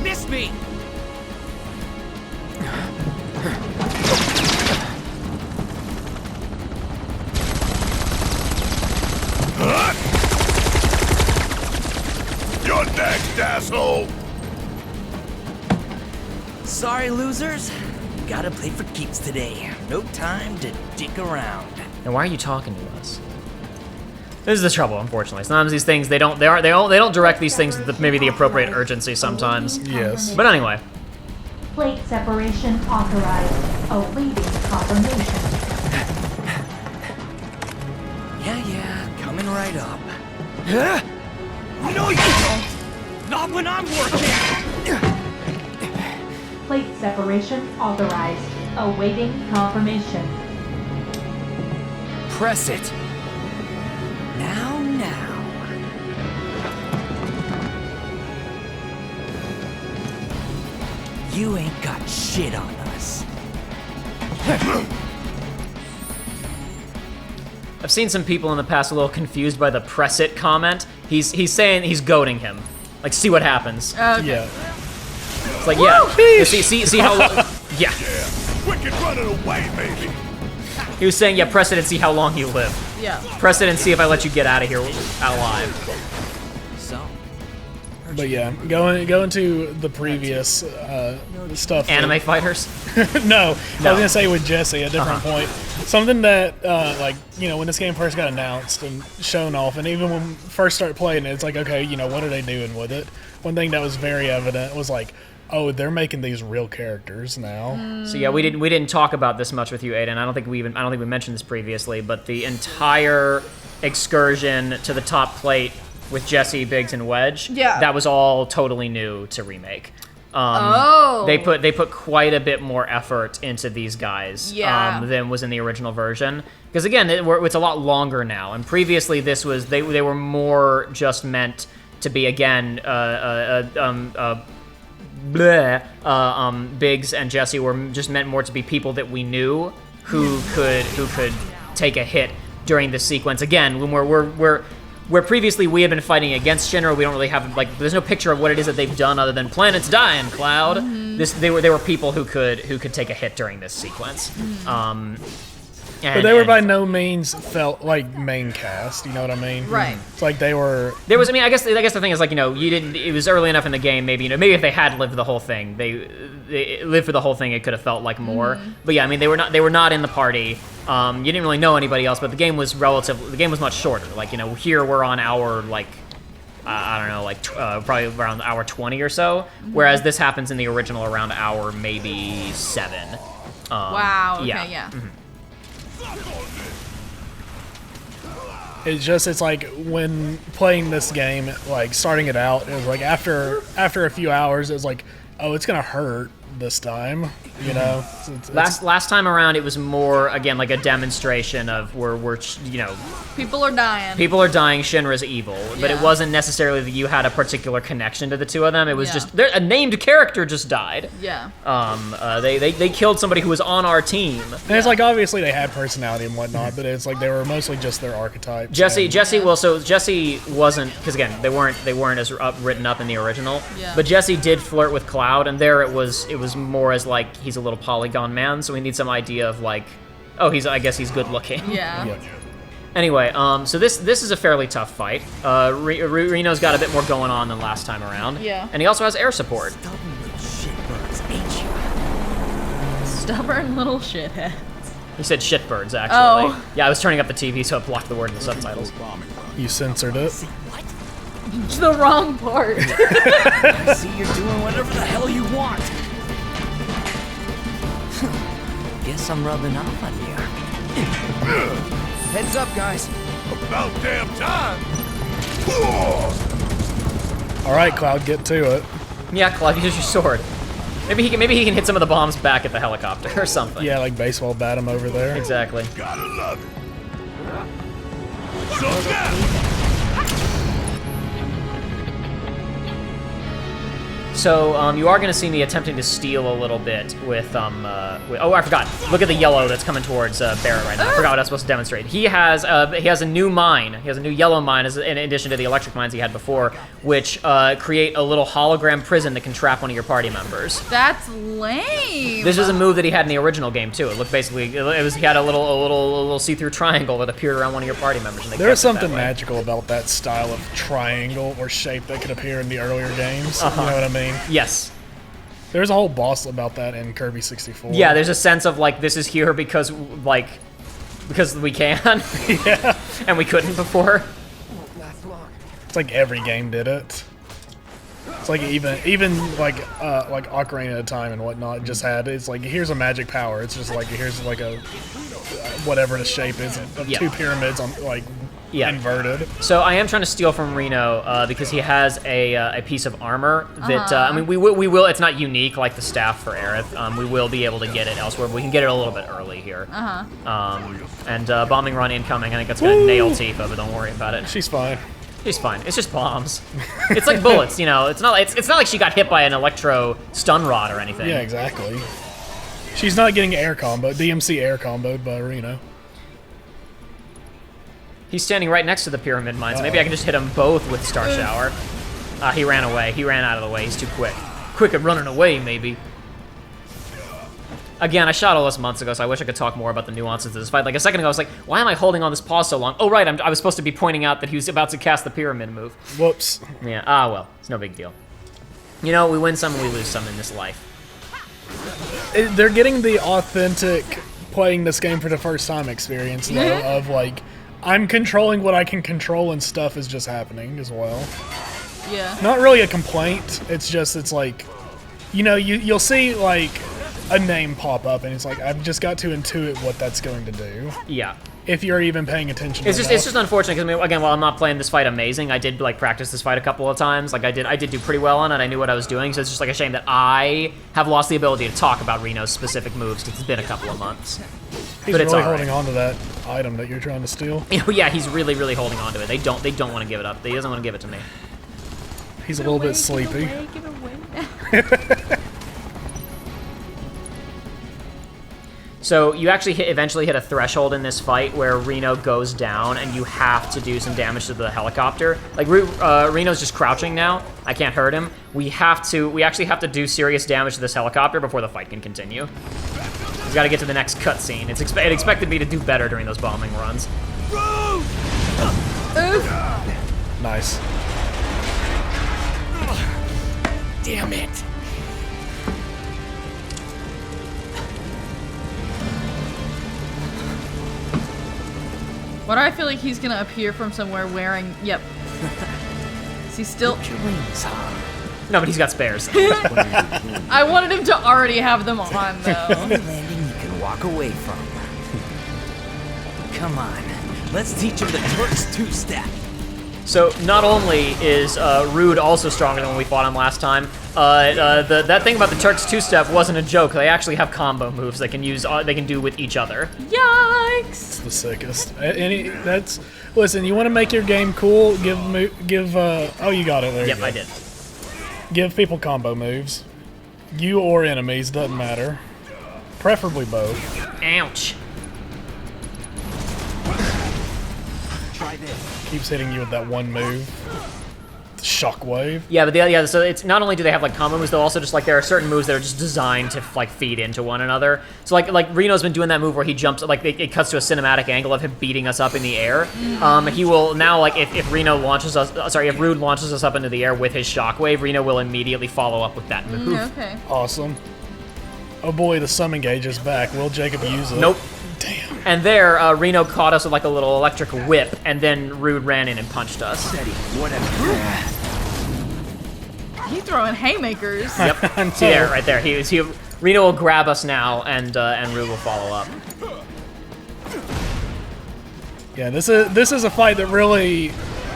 Miss me. You're next, asshole! Sorry, losers. Gotta play for keeps today. No time to dick around. and why are you talking to us? This is the trouble, unfortunately. Sometimes these things they don't direct these things with maybe the appropriate urgency sometimes. Yes. But anyway. Plate separation authorized. Awaiting confirmation. Yeah, coming right up. No, you don't! Not when I'm working! Plate separation authorized. Awaiting confirmation. Press it. Now. You ain't got shit on us. I've seen some people in the past a little confused by the press it comment. He's saying he's goading him. Like, see what happens. Okay. Yeah. It's like, yeah. See how... Yeah. Wicked running away, baby. He was saying, yeah, press it and see how long you live. Yeah. Press it and see if I let you get out of here alive. So, But yeah, going to the previous stuff. Anime fighters? No, I was gonna say with Jesse, a different point. Something that, like, you know, when this game first got announced and shown off, and even when we first started playing it, it's like, okay, you know, what are they doing with it? One thing that was very evident was like, oh, they're making these real characters now. So yeah, we didn't talk about this much with you, Aiden. I don't think we mentioned this previously, but the entire excursion to the top plate with Jesse, Biggs, and Wedge, that was all totally new to Remake. They put quite a bit more effort into these guys than was in the original version. Because again, it's a lot longer now, and previously this was they were more just meant to be again Biggs and Jesse were just meant more to be people that we knew who could take a hit during the sequence. Again, when where previously we had been fighting against Shinra, we don't really have, like, there's no picture of what it is that they've done other than planets dying, Cloud. They were people who could take a hit during this sequence. But they were by no means felt like main cast, you know what I mean? Right. It's like they were... There was, I mean, I guess the thing is, like, you know, it was early enough in the game, maybe, you know, maybe if they had lived the whole thing, they lived for the whole thing, it could have felt like more. But yeah, I mean, they were not in the party. You didn't really know anybody else, but the game was much shorter. Like, you know, here we're on hour, like, I don't know, like, probably around hour 20 or so, whereas this happens in the original around hour maybe 7. Wow, okay, yeah. It's like when playing this game, like starting it out, it was like after a few hours, it was like, oh, it's gonna hurt this time, you know. Last time around, it was more again like a demonstration of we're you know, people are dying. Shinra's evil, but it wasn't necessarily that you had a particular connection to the two of them. It was just a named character just died. Yeah. They killed somebody who was on our team. And it's like obviously they had personality and whatnot, but it's like they were mostly just their archetypes. Jesse wasn't, because again they weren't as written up in the original. Yeah. But Jesse did flirt with Cloud, and there it was more as like he's a little polygon man, so we need some idea of like, oh, I guess he's good looking. Yeah. Anyway, so this is a fairly tough fight. Reno's got a bit more going on than last time around. Yeah. And he also has air support. Stubborn little shitheads. He said shitbirds, actually. Oh. Yeah, I was turning up the TV so it blocked the word in the subtitles. You censored it. The wrong part. I see you're doing whatever the hell you want. Guess I'm rubbing off on you. Heads up, guys. About damn time. All right, Cloud, get to it. Yeah, Cloud, use your sword. Maybe he can hit some of the bombs back at the helicopter or something. Yeah, like baseball bat him over there. Exactly. Gotta love it. So down. So you are going to see me attempting to steal a little bit with oh, I forgot. Look at the yellow that's coming towards Barrett right now. I forgot what I was supposed to demonstrate. He has a new mine. He has a new yellow mine in addition to the electric mines he had before, which create a little hologram prison that can trap one of your party members. That's lame. This was a move that he had in the original game too. It looked basically he had a little see-through triangle that appeared around one of your party members. And there was something magical about that style of triangle or shape that could appear in the earlier games. You know what I mean? Yes. There's a whole boss about that in Kirby 64. Yeah, there's a sense of like this is here because we can. Yeah. And we couldn't before. It's like every game did it. It's like even like Ocarina of Time and whatnot just had, it's like here's a magic power. It's just like here's like a whatever the shape is of two pyramids on like inverted. So I am trying to steal from Reno because he has a piece of armor that I mean we will. It's not unique like the staff for Aerith. We will be able to get it elsewhere. But we can get it a little bit early here. And bombing run incoming. I think that's gonna nail Tifa, but don't worry about it. She's fine. She's fine. It's just bombs. It's like bullets, you know. It's not like she got hit by an electro stun rod or anything. Yeah, exactly. She's not getting air combo, DMC air comboed by Reno. He's standing right next to the pyramid mines. Maybe I can just hit them both with Star Shower. He ran away. He ran out of the way. He's too quick. Quick at running away, maybe. Again, I shot all this months ago, so I wish I could talk more about the nuances of this fight. Like a second ago, I was like, why am I holding on this pause so long? Oh, right, I was supposed to be pointing out that he was about to cast the pyramid move. Whoops. Yeah, well, it's no big deal. You know, we win some and we lose some in this life. They're getting the authentic playing this game for the first time experience, though, of like, I'm controlling what I can control and stuff is just happening as well. Yeah. Not really a complaint, it's just, it's like, you know, you'll see, like, a name pop up, and it's like, I've just got to intuit what that's going to do. Yeah. If you're even paying attention it's just unfortunate, because, I mean, again, while I'm not playing this fight amazing, I did, like, practice this fight a couple of times. Like, I did do pretty well on it, I knew what I was doing, so it's just, like, a shame that I have lost the ability to talk about Reno's specific moves, because it's been a couple of months. He's but it's really all holding on to that item that you're trying to steal. Yeah, he's really, really holding on to it. They don't want to give it up. He doesn't want to give it to me. He's a little bit sleepy. Give away. So you actually eventually hit a threshold in this fight where Reno goes down, and you have to do some damage to the helicopter. Like Reno's just crouching now. I can't hurt him. We actually have to do serious damage to this helicopter before the fight can continue. He's got to get to the next cutscene. It expected me to do better during those bombing runs. Nice. Damn it. Why do I feel like he's gonna appear from somewhere wearing? Yep. Is he still? Wings, huh? No, but he's got spares. I wanted him to already have them on, though. Any landing you can walk away from. Come on, let's teach him the Turks two-step. So not only is Rude also stronger than when we fought him last time, that thing about the Turks two-step wasn't a joke. They actually have combo moves they can use. They can do with each other. Yikes! It's the sickest. Listen. You want to make your game cool? Give. Oh, you got it. There you go. Yep, I did. Give people combo moves. You or enemies, doesn't matter. Preferably both. Ouch. Try this. Keeps hitting you with that one move. Shockwave. Yeah, but so it's not only do they have like combo moves, they'll also just like there are certain moves that are just designed to like feed into one another. So like Reno's been doing that move where he jumps, like it cuts to a cinematic angle of him beating us up in the air. He will now, like if Rude launches us up into the air with his shockwave, Reno will immediately follow up with that move. Okay. Awesome. Oh boy, the summon gauge is back. Will Jacob use it? Nope. Damn. And there, Reno caught us with like a little electric whip, and then Rude ran in and punched us. Steady, whatever. He's throwing haymakers. Yep. See there, right there. Reno will grab us now, and Rude will follow up. Yeah, this is a fight that really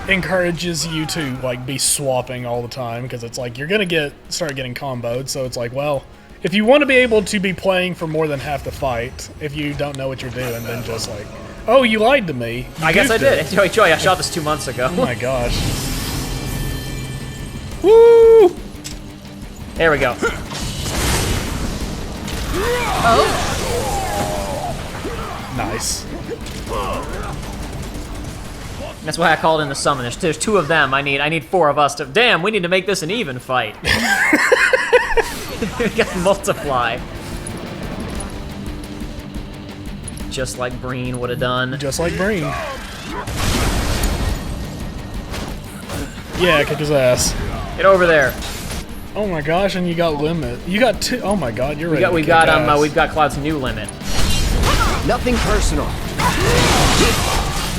encourages you to like be swapping all the time, because it's like you're gonna start getting comboed. So it's like, well, if you want to be able to be playing for more than half the fight, if you don't know what you're doing, then just like, oh, you lied to me. I guess I did. Joey, I shot this 2 months ago. Oh my gosh. Woo! There we go. Oh. Nice. That's why I called in the summon. There's 2 of them. I need 4 of us to. Damn, we need to make this an even fight. We got multiply. Just like Breen would have done. Just like Breen. Yeah, kick his ass. Get over there. Oh my gosh, and you got limit. You got 2. Oh my god, you're ready. We've got Cloud's new limit. Nothing personal.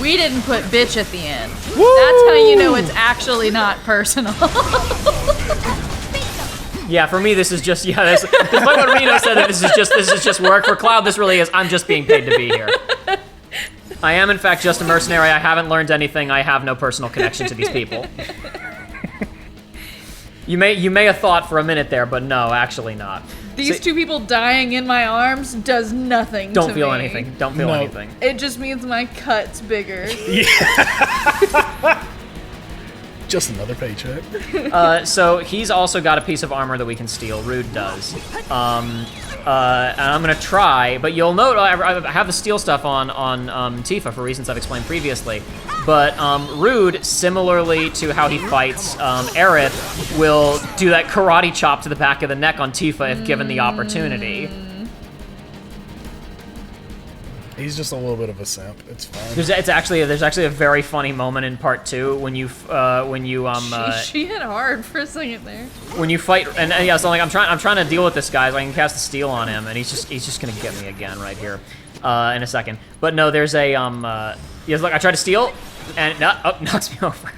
We didn't put bitch at the end. Woo! That's how you know it's actually not personal. Yeah, for me, this is just, despite what Reno said, that this is just work. For Cloud, this really is, I'm just being paid to be here. I am, in fact, just a mercenary. I haven't learned anything. I have no personal connection to these people. You may have thought for a minute there, but no, actually not. These 2 people dying in my arms does nothing to me. Don't feel anything. Don't feel anything. It just means my cut's bigger. Yeah. Just another paycheck. So he's also got a piece of armor that we can steal. Rude does. And I'm gonna try, but you'll note I have the steal stuff on Tifa for reasons I've explained previously. But Rude, similarly to how he fights Aerith, will do that karate chop to the back of the neck on Tifa if given the opportunity. He's just a little bit of a simp. It's fine. There's actually a very funny moment in part 2 when you She hit hard for a second there. when you fight, and yeah, so like I'm trying to deal with this guy so I can cast a steal on him, and he's just gonna get me again right here in a second. But no, there's a yes, look, I tried to steal, and knocks me over.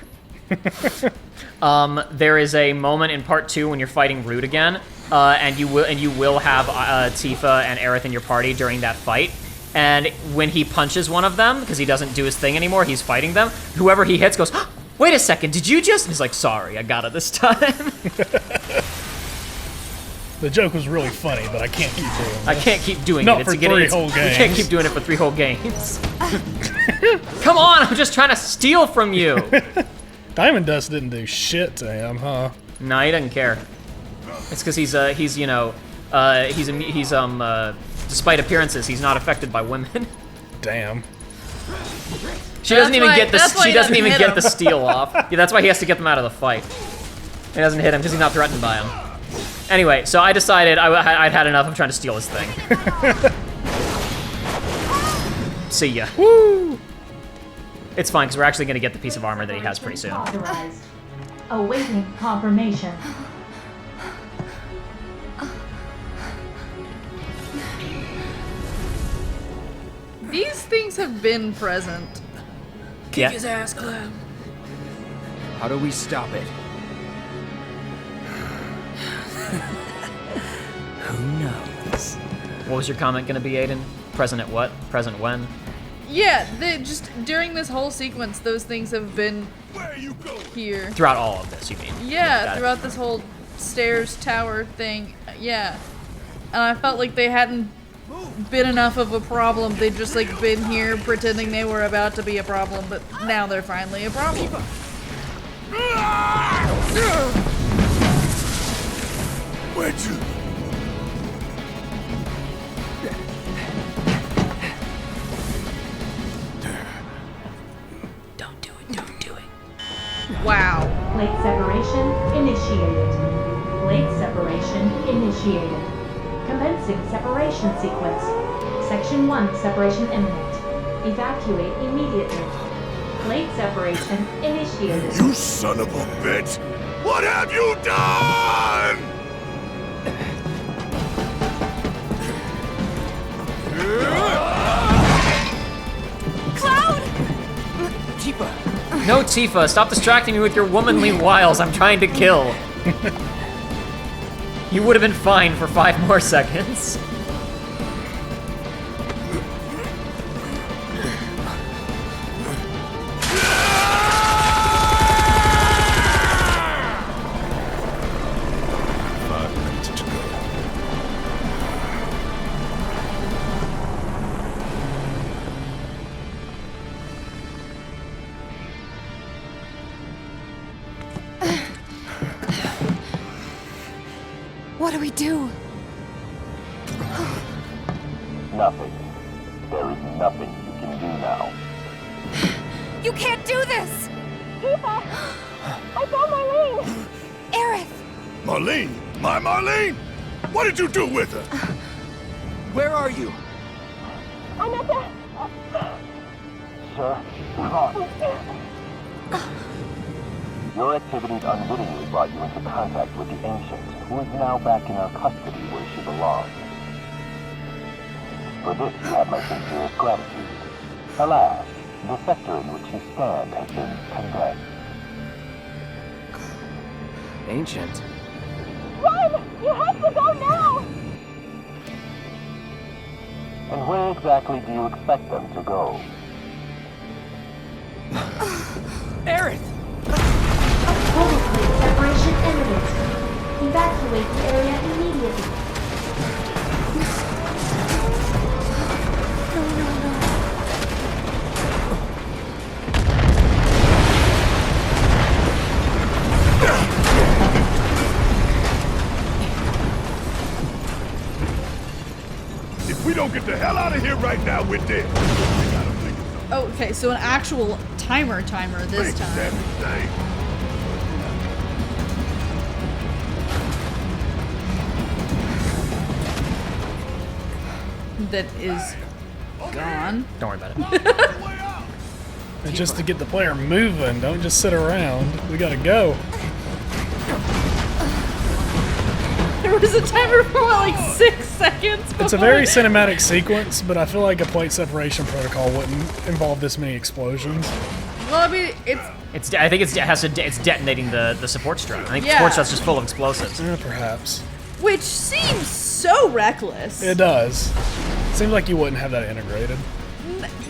There is a moment in part 2 when you're fighting Rude again, and you will have Tifa and Aerith in your party during that fight. And when he punches one of them, because he doesn't do his thing anymore, he's fighting them, whoever he hits goes, wait a second, did you just? And he's like, sorry, I got it this time. The joke was really funny, but I can't keep doing it. I can't keep doing Not it. for 3 whole games. You can't keep doing it for 3 whole games. Come on, I'm just trying to steal from you. Diamond Dust didn't do shit to him, huh? No, he doesn't care. It's because he's despite appearances, he's not affected by women. Damn. She doesn't even get the steal off. Yeah, that's why he has to get them out of the fight. He doesn't hit him because he's not threatened by him. Anyway, so I decided I'd had enough of trying to steal his thing. See ya. Woo! It's fine because we're actually going to get the piece of armor that he has pretty soon. Authorized. Awaiting confirmation. These things have been present. Yeah. Kick his ass, Clem. How do we stop it? Who knows? What was your comment going to be, Aiden? Present at what? Present when? Yeah, just during this whole sequence, those things have been here. Throughout all of this, you mean? Yeah, Got it. throughout this whole stairs tower thing. Yeah. And I felt like they hadn't been enough of a problem. They'd just like been here pretending they were about to be a problem, but now they're finally a problem. Where'd you? Don't do it. Wow. Plate separation initiated. Plate separation initiated. Commencing separation sequence. Section 1, separation imminent. Evacuate immediately. Plate separation initiated. You son of a bitch! What have you done? Cloud! Tifa! No, Tifa, stop distracting me with your womanly wiles. I'm trying to kill. You would have been fine for 5 more seconds. What do we do? Nothing. There is nothing you can do now. You can't do this! Tifa! I found Marlene! Aerith! Marlene? My Marlene? What did you do with her? Where are you? I'm at the... Sir, your activities unwittingly brought you into contact with the Ancient, who is now back in our custody where she belongs. For this, you have my sincerest gratitude. Alas, the sector in which you stand has been condemned. Ancient. Run! You have to go now! And where exactly do you expect them to go? Aerith! Overplate separation imminent. Evacuate the area immediately. Get the hell out of here right now with this. Oh, okay, so an actual timer this time. That is gone. Don't worry about it. And just to get the player moving, don't just sit around. We gotta go. There was a timer for what, like 6 seconds? It's a very cinematic sequence, but I feel like a plate separation protocol wouldn't involve this many explosions. Well, I mean, I think it's detonating the support strut. I think the support strut's just full of explosives. Perhaps. Which seems so reckless. It does. Seems like you wouldn't have that integrated.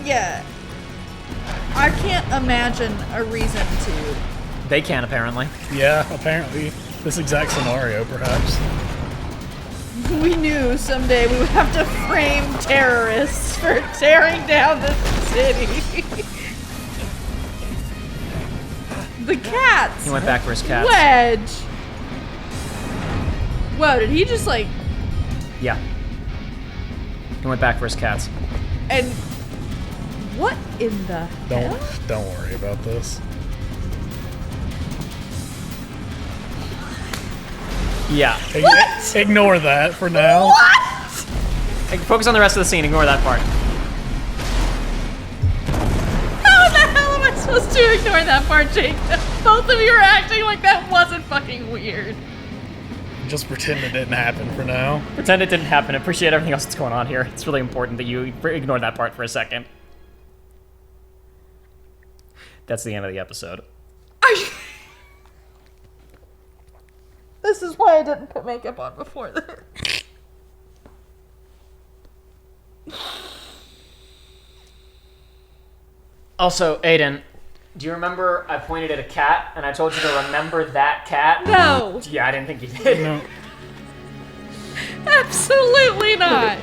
Yeah. I can't imagine a reason to. They can, apparently. Yeah, apparently. This exact scenario, perhaps. We knew someday we would have to frame terrorists for tearing down the city. The cats! He went back for his cats. Wedge! Whoa, did he just like... Yeah. He went back for his cats. And... what in the hell? Don't worry about this. Yeah. What? Ignore that for now. What? Focus on the rest of the scene. Ignore that part. How the hell am I supposed to ignore that part, Jake? Both of you are acting like that wasn't fucking weird. Just pretend it didn't happen for now. Pretend it didn't happen. Appreciate everything else that's going on here. It's really important that you ignore that part for a second. That's the end of the episode. This is why I didn't put makeup on before this. Also, Aiden, do you remember I pointed at a cat and I told you to remember that cat? No. Yeah, I didn't think you did. No. Absolutely not.